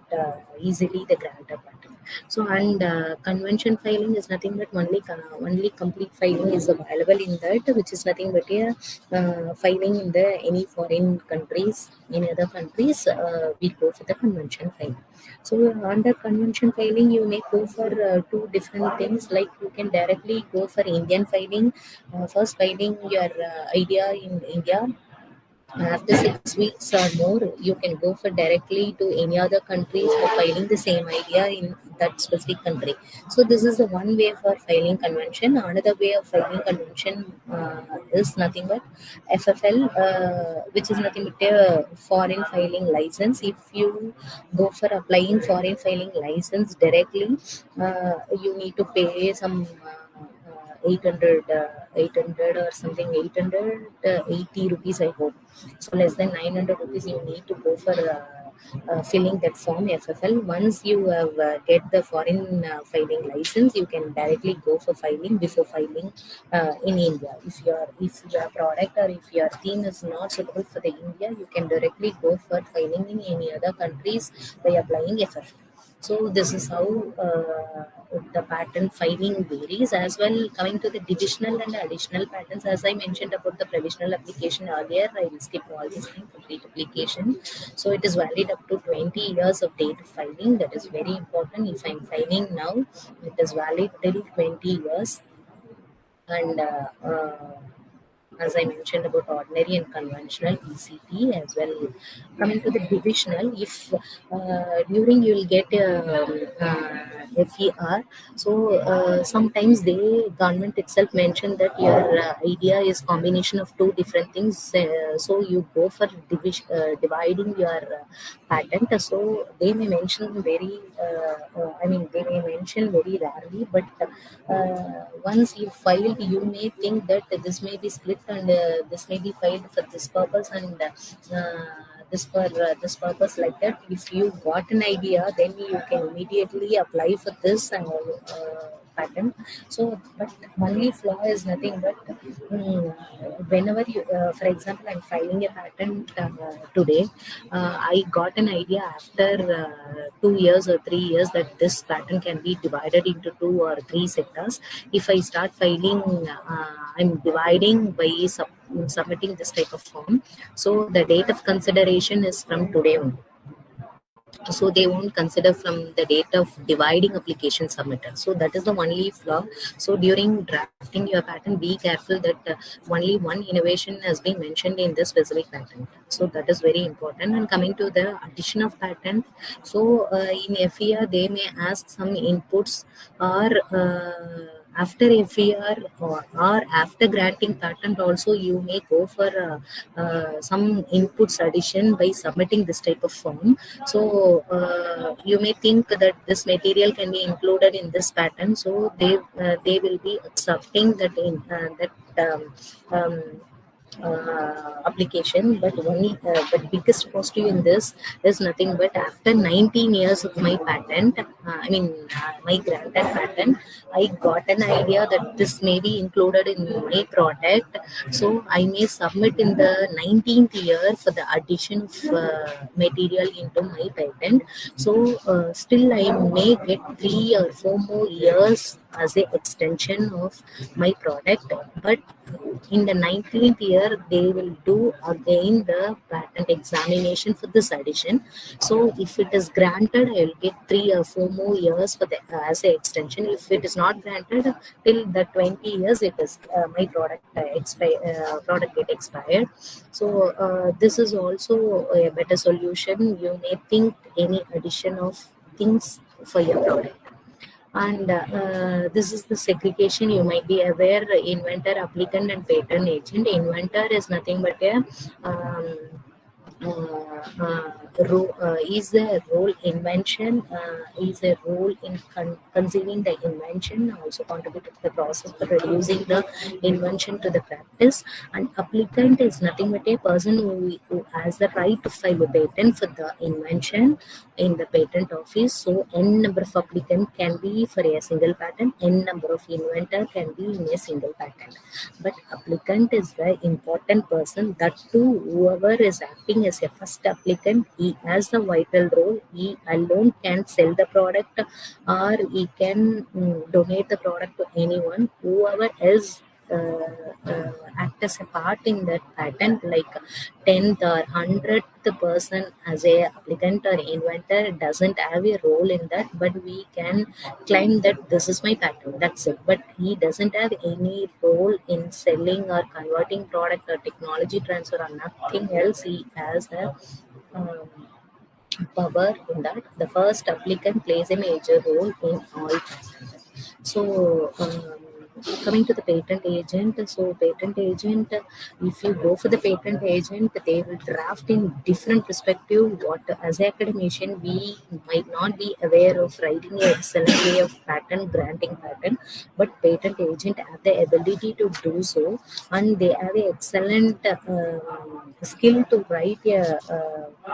easily the grant of patent. So, and convention filing is nothing but only complete filing is available in that, which is nothing but a filing in the any foreign countries, in other countries, we go for the convention filing. So under convention filing, you may go for two different things. Like you can directly go for Indian filing, first filing your idea in India. After 6 weeks or more, you can go for directly to any other countries for filing the same idea in that specific country. So this is the one way for filing convention. Another way of filing convention is nothing but FFL, which is nothing but a foreign filing license. If you go for applying foreign filing license directly, you need to pay some 800 or something, 880 rupees, I hope. So less than 900 rupees you need to go for filling that form FFL. Once you have get the foreign filing license, you can directly go for filing before filing in India. If your product or if your theme is not suitable for the India, you can directly go for filing in any other countries by applying FFL. So this is how the patent filing varies. As well, coming to the divisional and additional patents, as I mentioned about the provisional application earlier, I will skip all these things. Complete application. So it is valid up to 20 years of date of filing. That is very important. If I'm filing now, it is valid till 20 years. And as I mentioned about ordinary and conventional PCT as well. Coming to the divisional, if during you will get FER, so sometimes the government itself mentioned that your idea is combination of two different things, so you go for dividing your patent. So they may mention very, they may mention very rarely, but once you filed, you may think that this may be split and this may be filed for this purpose and this for this purpose, like that. If you got an idea, then you can immediately apply for this and patent. So, but only flaw is nothing but whenever you, for example, I'm filing a patent today, I got an idea after 2 years or 3 years that this patent can be divided into 2 or 3 sectors. If I start filing, I'm dividing by submitting this type of form. So the date of consideration is from today only. So they won't consider from the date of dividing application submitted. So that is the only flaw. So during drafting your patent, be careful that only one innovation has been mentioned in this specific patent. So that is very important. And coming to the addition of patent, so in FER they may ask some inputs, or after FER or after granting patent also you may go for some inputs addition by submitting this type of form. So you may think that this material can be included in this pattern, so they will be accepting that in um, um, application. But but biggest positive in this is nothing but after 19 years of my patent, my granted patent, I got an idea that this may be included in my product. So I may submit in the 19th year for the addition of material into my patent. So still I may get 3 or 4 more years as a extension of my product. But in the 19th year they will do again the patent examination for this addition. So if it is granted, I will get 3 or 4 more years for the as a extension. If it is not granted, till the 20 years it is my product product get expired. So this is also a better solution. You may think any addition of things for your product. And this is the segregation. You might be aware: inventor, applicant, and patent agent. Inventor is nothing but a is a role invention, is a role in conceiving the invention, also contributed to the process for reducing the invention to the practice. And applicant is nothing but a person who has the right to file a patent for the invention in the patent office. So n number of applicant can be for a single patent, n number of inventor can be in a single patent. But applicant is the important person. That too, whoever is acting as a first applicant, he has the vital role. He alone can sell the product, or he can donate the product to anyone. Whoever else act as a part in that patent, like 10th or 100th person as a applicant or inventor, doesn't have a role in that. But we can claim that this is my patent, that's it. But he doesn't have any role in selling or converting product or technology transfer or nothing else. He has the power in that. The first applicant plays a major role in all patents. So coming to the patent agent, so patent agent, if you go for the patent agent, they will draft in different perspective. What as an academician we might not be aware of writing an excellent way of patent granting patent, but patent agent have the ability to do so, and they have an excellent skill to write a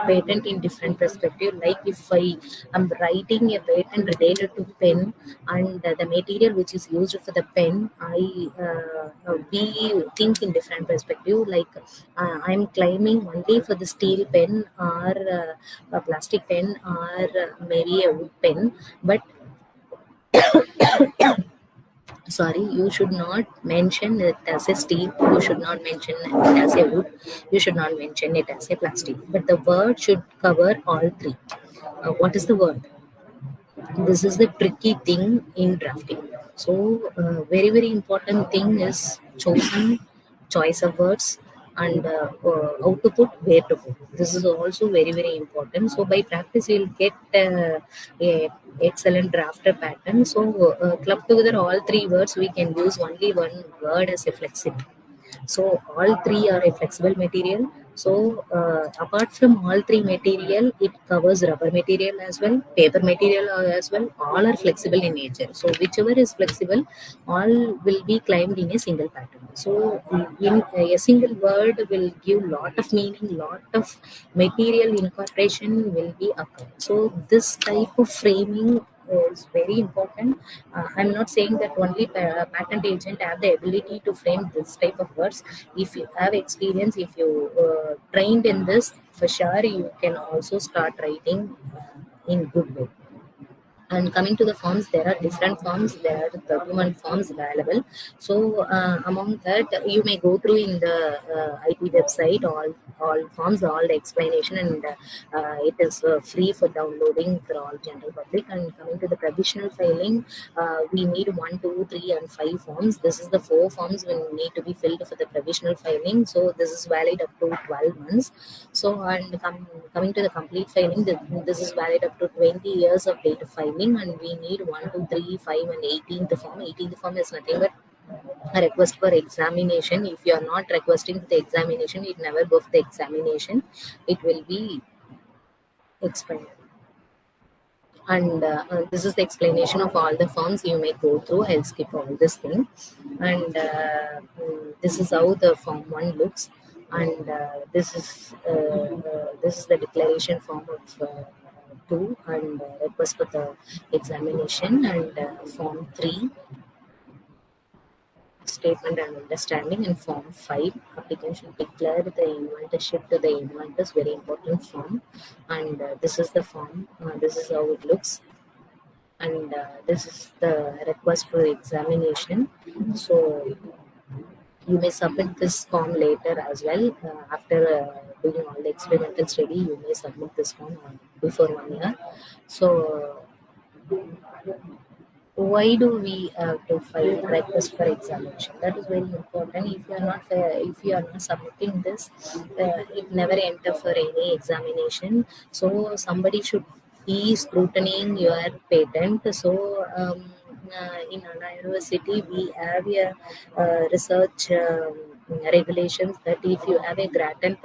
patent in different perspective. Like if I am writing a patent related to pen, and the material which is used for the pen, we think in different perspective. Like I'm claiming only for the steel pen, or a plastic pen, or maybe a wood pen. But sorry, you should not mention it as a steel, you should not mention it as a wood, you should not mention it as a plastic, but the word should cover all three. What is the word? This is the tricky thing in drafting. So very important thing is choice of words, and how to put, where to put. This is also very important. So by practice you'll get a excellent drafter pattern. So club together all three words, we can use only one word as a flexible. So all three are a flexible material. So apart from all three material, it covers rubber material as well, paper material as well. All are flexible in nature. So whichever is flexible, all will be claimed in a single pattern. So in a single word will give lot of meaning, lot of material incorporation will be occur. So this type of framing is very important. I'm not saying that only patent agent have the ability to frame this type of words. If you have experience, if you trained in this, for sure you can also start writing in good way. And coming to the forms, there are different forms. There are 31 forms available. So among that, you may go through in the IP website all forms, all the explanation, and it is free for downloading for all general public. And coming to the provisional filing, we need 1, 2, 3, and 5 forms. This is the 4 forms will need to be filled for the provisional filing. So this is valid up to 12 months. So and coming to the complete filing, this is valid up to 20 years of date of filing. And we need 1, 2, 3, 5, and 18th form. 18th form is nothing but a request for examination. If you are not requesting for the examination, it never go for the examination. It will be expired. And this is the explanation of all the forms. You may go through. I'll skip all this thing. And this is how the form 1 looks. And this is the declaration form of 2, and request for the examination, and form 3, statement and understanding, and form 5, applicant should declare the inventorship to the inventors. Very important form. And this is the form. This is how it looks. And this is the request for examination. So you may submit this form later as well. After doing all the experimental study, you may submit this form before 1 year. So why do we have to file request for examination? That is very important. If you are not submitting this, it never enter for any examination. So somebody should be scrutinizing your patent. So in Anna University, we have a research regulations that if you have a granted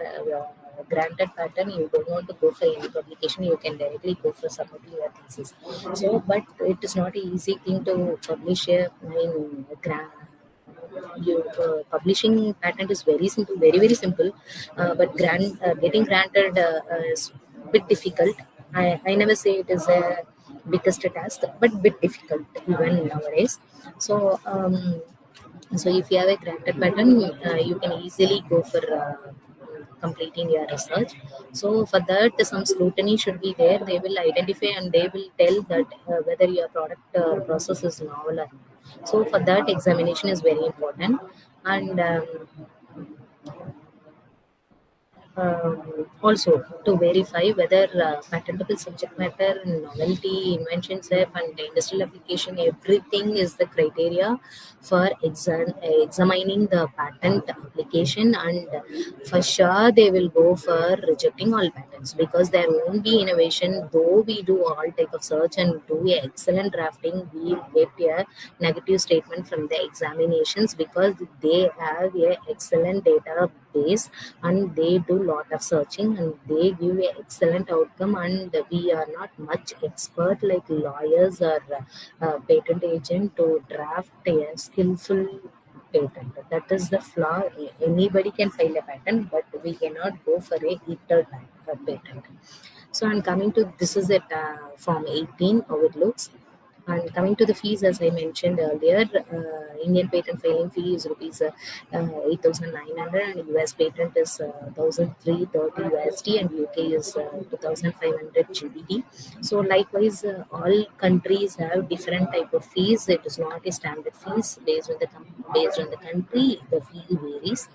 pattern, you don't want to go for any publication, you can directly go for submitting your thesis. So, but it is not an easy thing to publish publishing patent is very simple, very simple. But getting granted is a bit difficult. I never say it is a biggest task, but bit difficult even nowadays. So so if you have a granted pattern, you can easily go for completing your research. So for that, some scrutiny should be there. They will identify and they will tell that whether your product process is novel or not. So for that, examination is very important. And also to verify whether patentable subject matter, novelty, inventionship, and industrial application, everything is the criteria for examining the patent application. And for sure they will go for rejecting all patents, because there won't be innovation. Though we do all type of search and do a excellent drafting, we get a negative statement from the examinations, because they have a excellent database and they do lot of searching and they give a excellent outcome. And we are not much expert like lawyers or patent agent to draft a skillful patent. That is the flaw. Anybody can file a patent, but we cannot go for a hitter patent. So I'm coming to, this is at form 18, how it looks. And coming to the fees, as I mentioned earlier, Indian patent filing fee is rupees 8,900, and US patent is 1,330 USD, and UK is 2,500 GBP. So likewise, all countries have different type of fees. It is not a standard fees. Based on the country, the fee varies.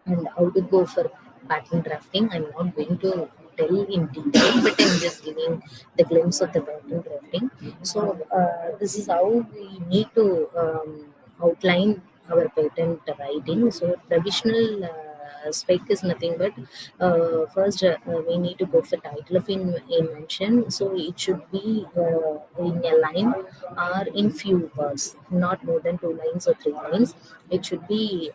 And how to go for patent drafting, I'm not going to tell in detail, but I'm just giving the glimpse of the patent drafting. So this is how we need to outline our patent writing. So provisional spec is nothing but first we need to go for title of invention. So it should be in a line or in few words, not more than 2 lines or 3 lines. It should be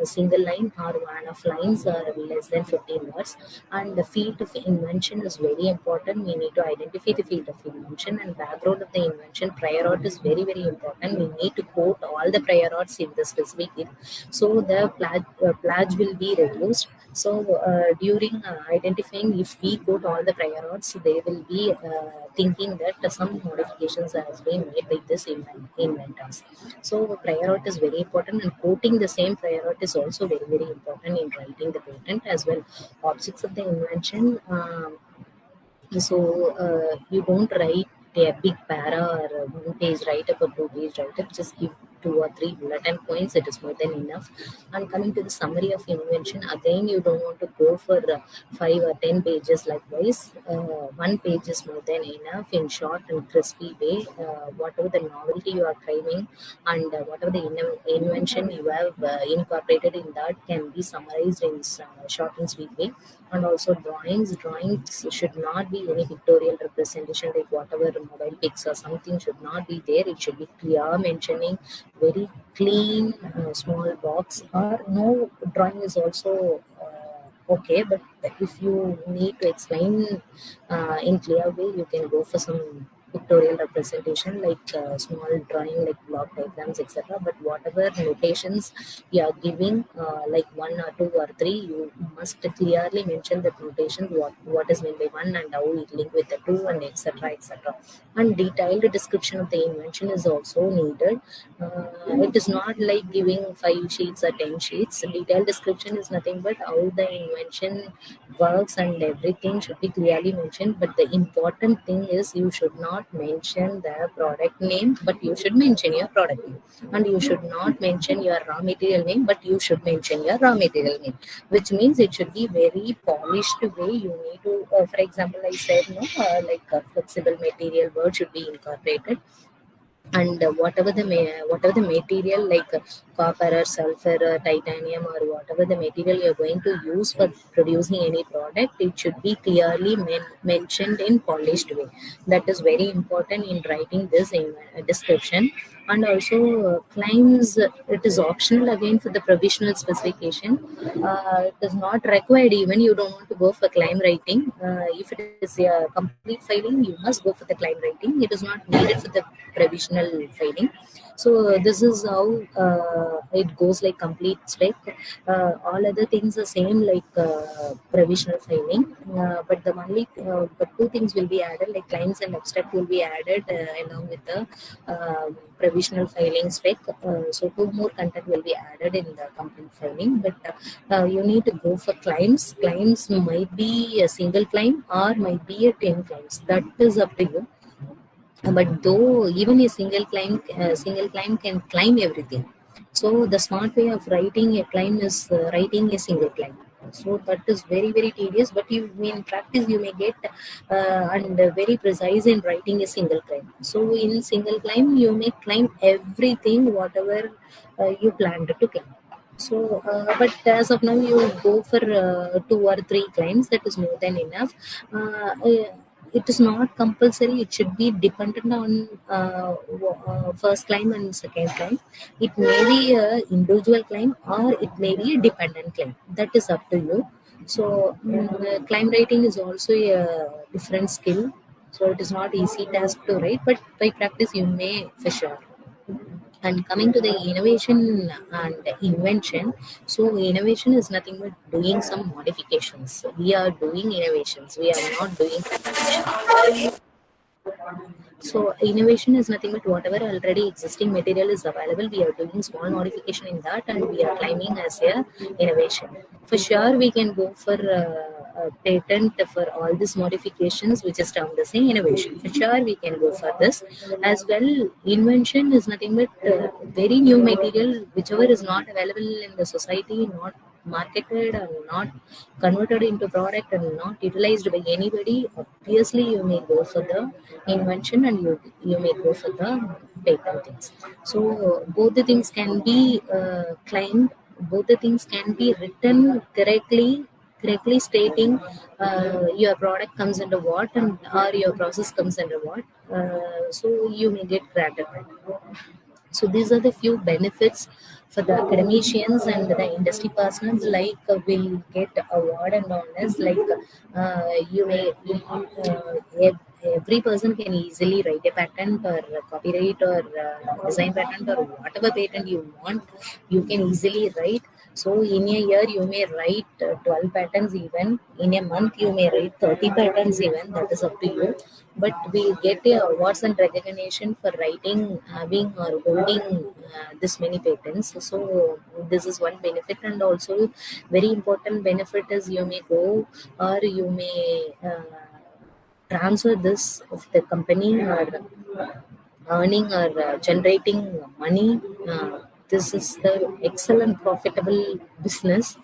a single line or one of lines or less than 15 words. And the field of invention is very important. We need to identify the field of invention and background of the invention. Prior art is very important. We need to quote all the prior arts in the specific field. So the pledge will be reduced. So during identifying, if we quote all the prior arts, they will be thinking that some modifications has been made by this inventors. So prior art is very important, and quoting the same prior art is also very important in writing the patent as well. Objects of the invention. So you don't write a big para or a 1-page write-up or 2-page write-up. Just give 2 or 3 bulletin points. It is more than enough. And coming to the summary of invention, again, you don't want to go for 5 or 10 pages likewise. 1 page is more than enough in short and crispy way. Whatever the novelty you are claiming and whatever the invention you have incorporated in that can be summarized in short and sweet way. And also drawings should not be any pictorial representation like whatever mobile pics or something should not be there. It should be clear mentioning, very clean small box, or no drawing is also okay, but if you need to explain in clear way, you can go for some pictorial representation like small drawing like block diagrams, etc. But whatever notations you are giving, like 1 or 2 or 3, you must clearly mention the notations, what is meant by 1 and how it link with the 2 and etc. etc. And detailed description of the invention is also needed. It is not like giving 5 sheets or 10 sheets. Detailed description is nothing but how the invention works and everything should be clearly mentioned. But the important thing is you should not mention the product name, but you should mention your product name. And you should not mention your raw material name, but you should mention your raw material name, which means it should be very polished way. You need to, for example, I said no, like a flexible material word should be incorporated. And whatever the material like copper or sulfur or titanium or whatever the material you're going to use for producing any product, it should be clearly mentioned in polished way. That is very important in writing this in description. And also claims, it is optional again for the provisional specification. It is not required even you don't want to go for claim writing. If it is a complete filing, you must go for the claim writing. It is not needed for the provisional filing. So this is how it goes, like complete spec. All other things are same like provisional filing, but the only but 2 things will be added, like claims and abstract will be added along with the provisional filing spec. So 2 more content will be added in the complete filing. But you need to go for claims. Claims might be a single claim or might be a 10 claims. That is up to you. But though even a single claim can claim everything. So the smart way of writing a claim is writing a single claim. So that is very, very tedious, but you in practice you may get and very precise in writing a single claim. So in single claim you may claim everything whatever you planned to claim. So but as of now you go for 2 or 3 claims. That is more than enough. It is not compulsory. It should be dependent on first claim and second claim. It may be an individual claim or it may be a dependent claim. That is up to you. So claim writing is also a different skill. So it is not easy task to write, but by practice you may for sure. And coming to the innovation and invention, so innovation is nothing but doing some modifications. We are doing innovations. We are not doing innovation. So innovation is nothing but whatever already existing material is available, we are doing small modification in that and we are claiming as a innovation. For sure, we can go for a patent for all these modifications, which is termed as innovation. For sure, we can go for this as well. Invention is nothing but very new material, whichever is not available in the society, not marketed and not converted into product and not utilized by anybody. Obviously, you may go for the invention and you may go for the patent things. So both the things can be claimed. Both the things can be written correctly stating your product comes under what and or your process comes under what. So you may get granted. So these are the few benefits for the academicians and the industry persons, like will get award and honors, like you may every person can easily write a patent or copyright or design patent or whatever patent you want, you can easily write. So in a year you may write 12 patents, even in a month you may write 30 patents even, that is up to you. But we get awards and recognition for writing, having or holding this many patents. So this is one benefit, and also very important benefit is you may go or you may transfer this of the company or earning or generating money. This is the excellent profitable business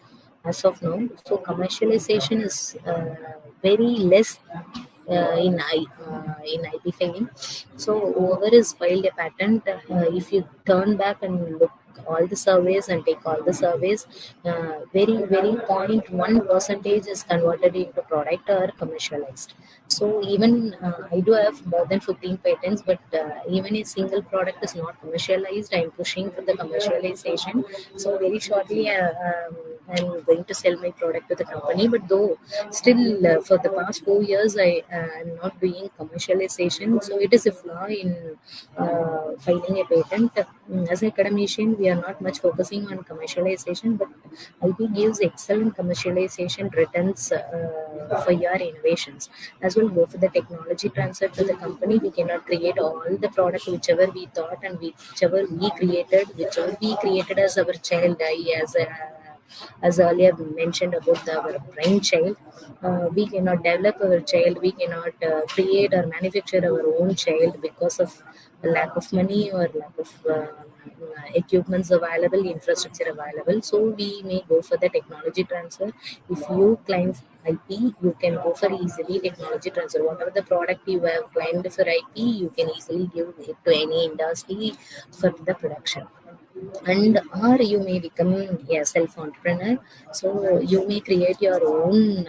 as of now. So commercialization is very less in IP filing. So whoever is filed a patent, if you turn back and look all the surveys and take all the surveys, very 0.1 percentage is converted into product or commercialized. So even I do have more than 15 patents, but even a single product is not commercialized. I'm pushing for the commercialization. So very shortly, I'm going to sell my product to the company. But though still for the past 4 years, I am not doing commercialization. So it is a flaw in filing a patent. As an academician, we are not much focusing on commercialization, but IP gives excellent commercialization returns for your innovations. As well, go for the technology transfer to the company. We cannot create all the product whichever we thought and whichever we created as our child. As earlier mentioned about our brainchild, we cannot develop our child. We cannot create or manufacture our own child because of lack of money or lack of equipments available, infrastructure available. So we may go for the technology transfer. If you claim IP, you can go for easily technology transfer. Whatever the product you have claimed for IP, you can easily give it to any industry for the production. And or you may become a self-entrepreneur. So you may create your own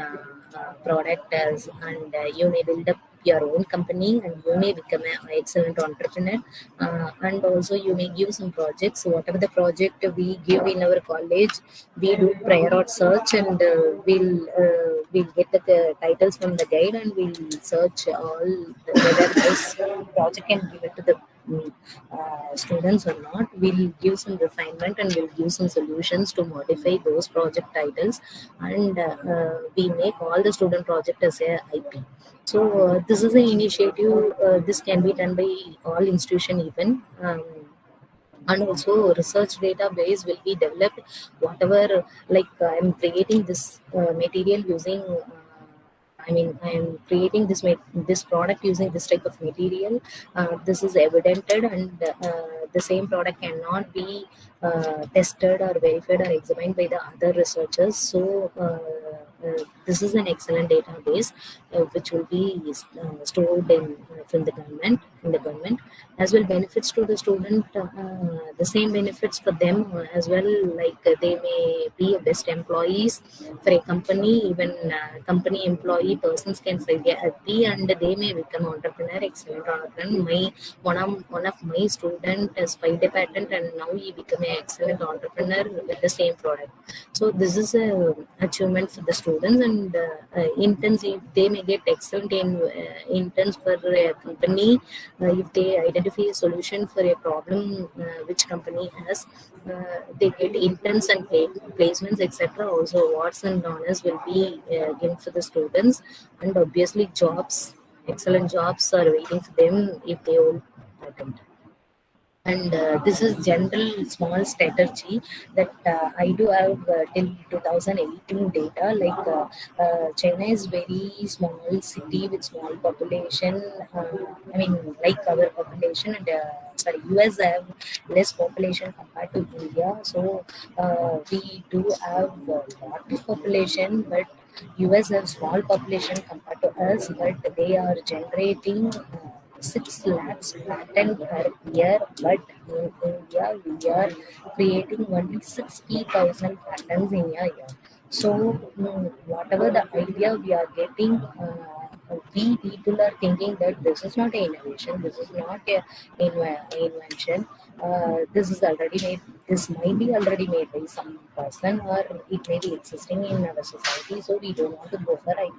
product as, and you may build up your own company, and you may become an excellent entrepreneur. And also you may give some projects. So whatever the project we give in our college, we do prior art search, and we'll get the titles from the guide, and we'll search all whether this project can give it to the students or not. We'll give some refinement and we'll give some solutions to modify those project titles, and we make all the student project as a IP. So this is an initiative. This can be done by all institution even. And also research database will be developed. Whatever, like I'm creating this material using I'm creating this product using this type of material. This is evidented, and the same product cannot be tested or verified or examined by the other researchers. So this is an excellent database which will be stored from the government. As well, benefits to the student, the same benefits for them as well. Like they may be a best employees for a company. Even company employee persons can file their IP, and they may become entrepreneur, excellent entrepreneur. One of my student has filed a patent, and now he become an excellent entrepreneur with the same product. So this is a achievement for the students. And interns, if they may get excellent interns for a company, if they identify a solution for a problem which company has, they get interns and placements, etc. Also awards and honors will be given for the students, and obviously excellent jobs are waiting for them if they hold patent. And this is general small strategy that I do have till 2018 data. Like China is very small city with small population. Like our population, and US have less population compared to India. So we do have a lot of population, but US have small population compared to us, but they are generating 6 lakhs patent per year, but in India we are creating only 60,000 patents in a year. So whatever the idea we are getting, we people are thinking that this is not an innovation, this is not an invention. This is already made. This might be already made by some person, or it may be existing in our society. So we don't want to go for it.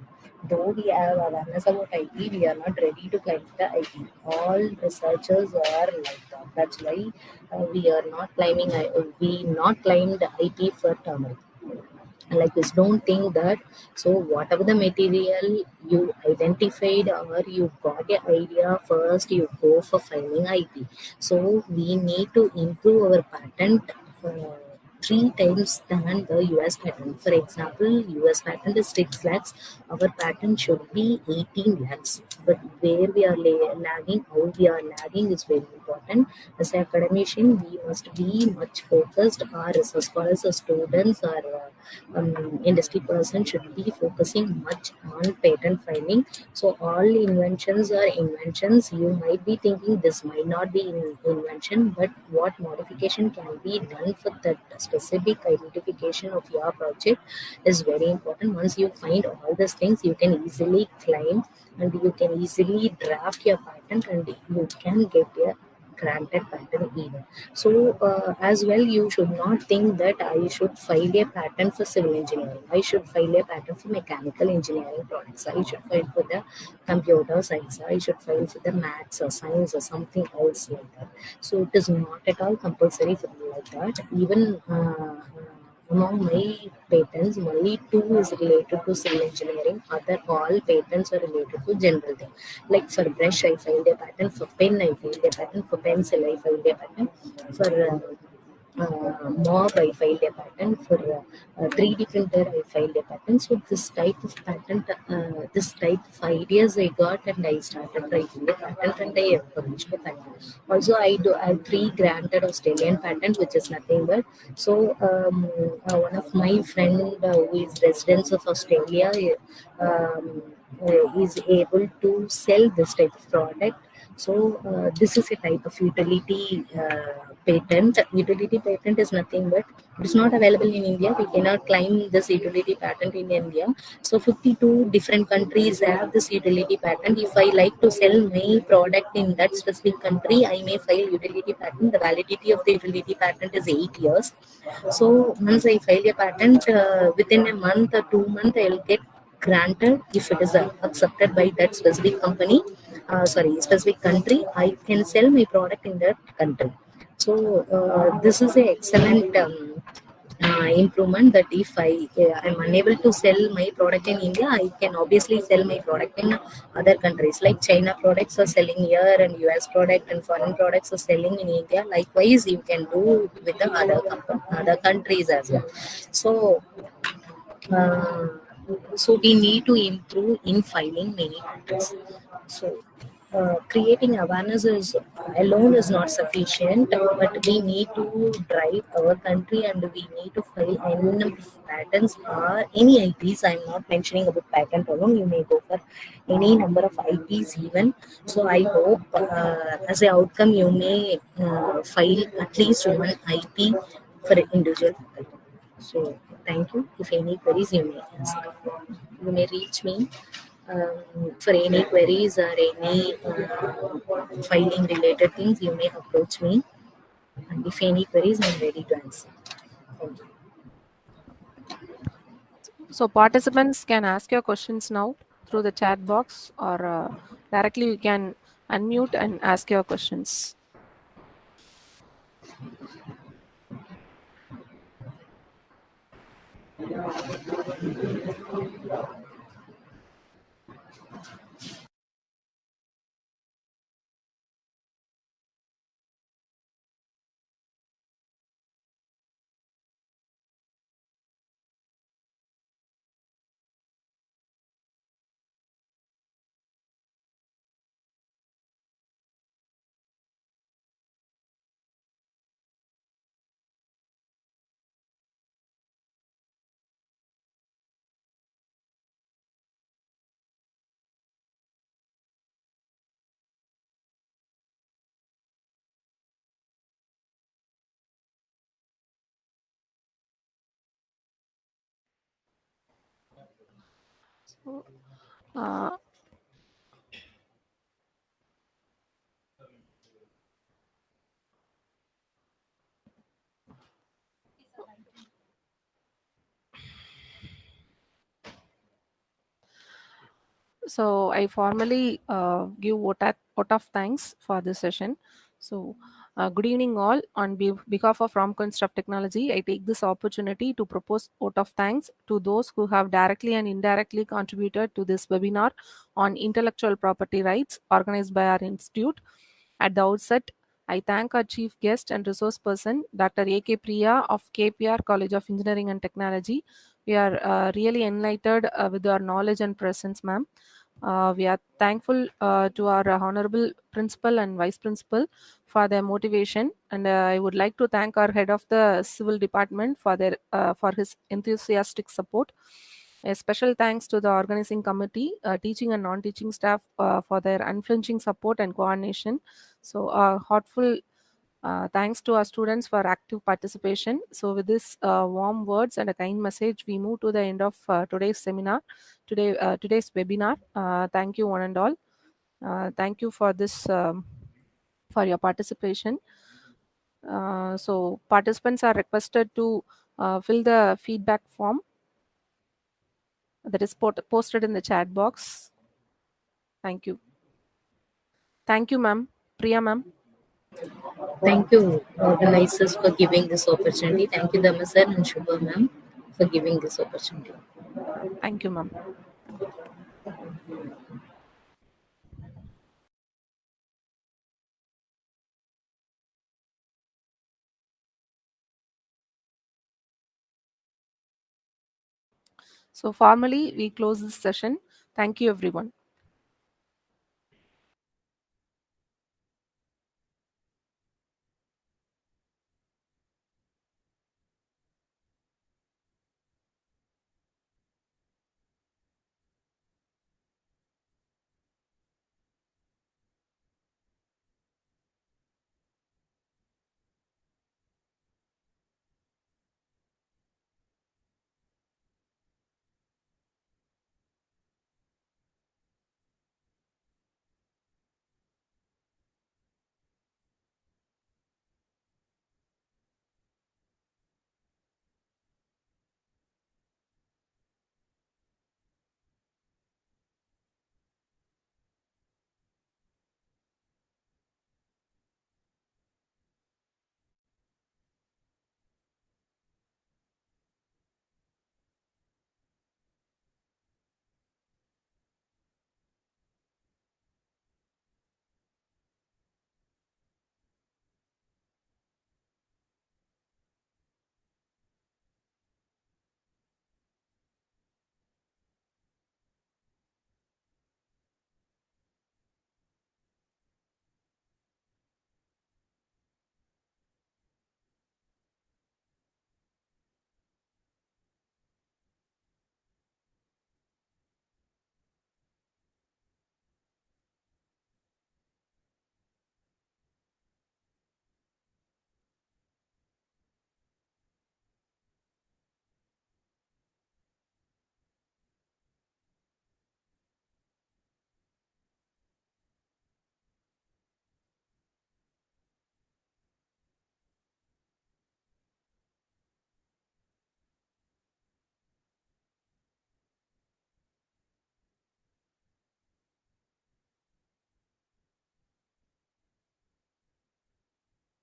Though we have awareness about IT, we are not ready to climb the IT. All researchers are like that. That's why we are not climbing. We not climbed IT for terminal. Like this, don't think that. So whatever the material you identified or you got an idea, first you go for filing IP. So we need to improve our patent 3 times than the US patent. For example, US patent is 6 lakhs, our patent should be 18 lakhs. But where we are lagging, how we are lagging is very important. As an academician, we must be much focused. Our research scholars or students or industry person should be focusing much on patent filing. So all inventions are inventions. You might be thinking this might not be an invention, but what modification can be done for that specific identification of your project is very important. Once you find all these things, you can easily claim and you can easily draft your patent and you can get a granted patent even. So as well, you should not think that I should file a patent for civil engineering. I should file a patent for mechanical engineering products. I should file for the computer science. I should file for the maths or science or something else like that. So it is not at all compulsory for me like that. Even among my patents, only 2 is related to civil engineering. Other all patents are related to general thing. Like for brush, I filed a patent. For pen, I filed a patent. For pencil, I filed a patent. For mob, I filed a patent. For 3D printer, I filed a patent. So this type of patent, this type of ideas I got, and I started writing the patent, and I have published the patent. Also, I have 3 granted Australian patent, which is nothing but one of my friend who is residents of Australia is able to sell this type of product. So this is a type of utility patent. Utility patent is nothing but it is not available in India. We cannot claim this utility patent in India. So 52 different countries have this utility patent. If I like to sell my product in that specific country, I may file utility patent. The validity of the utility patent is 8 years. So once I file a patent, within a month or 2 months, I will get granted if it is accepted by that specific company. Specific country, I can sell my product in that country. So this is an excellent improvement that if I am unable to sell my product in India, I can obviously sell my product in other countries. Like China products are selling here and US product and foreign products are selling in India. Likewise, you can do with the other countries as well. So we need to improve in filing many patents. So creating awareness alone is not sufficient, but we need to drive our country and we need to file any number of patents or any IPs. I'm not mentioning about patent alone. You may go for any number of IPs even. So I hope as an outcome you may file at least one IP for an individual faculty. So thank you. If any queries you may ask, you may reach me for any queries or any filing related things. You may approach me, and if any queries, I'm ready to answer. Thank you. So participants can ask your questions now through the chat box, or directly you can unmute and ask your questions. So I formally give vote of thanks for this session. So good evening all. On behalf of Ramco Institute of Technology, I take this opportunity to propose vote of thanks to those who have directly and indirectly contributed to this webinar on intellectual property rights organized by our institute. At the outset, I thank our chief guest and resource person, Dr. A.K. Priya of KPR College of Engineering and Technology. We are really enlightened with your knowledge and presence, ma'am. We are thankful to our honorable principal and vice principal for their motivation, and I would like to thank our head of the civil department for his enthusiastic support. A special thanks to the organizing committee, teaching and non-teaching staff for their unflinching support and coordination. So, heartful thanks to our students for active participation. So, with this warm words and a kind message, we move to the end of today's seminar, today's webinar. Thank you, one and all. Thank you for this, for your participation. So, participants are requested to fill the feedback form that is posted in the chat box. Thank you. Thank you, ma'am. Priya, ma'am. Thank you, organizers, for giving this opportunity. Thank you, Dhamma sir and Shubha ma'am, for giving this opportunity. Thank you, ma'am. So formally, we close this session. Thank you, everyone.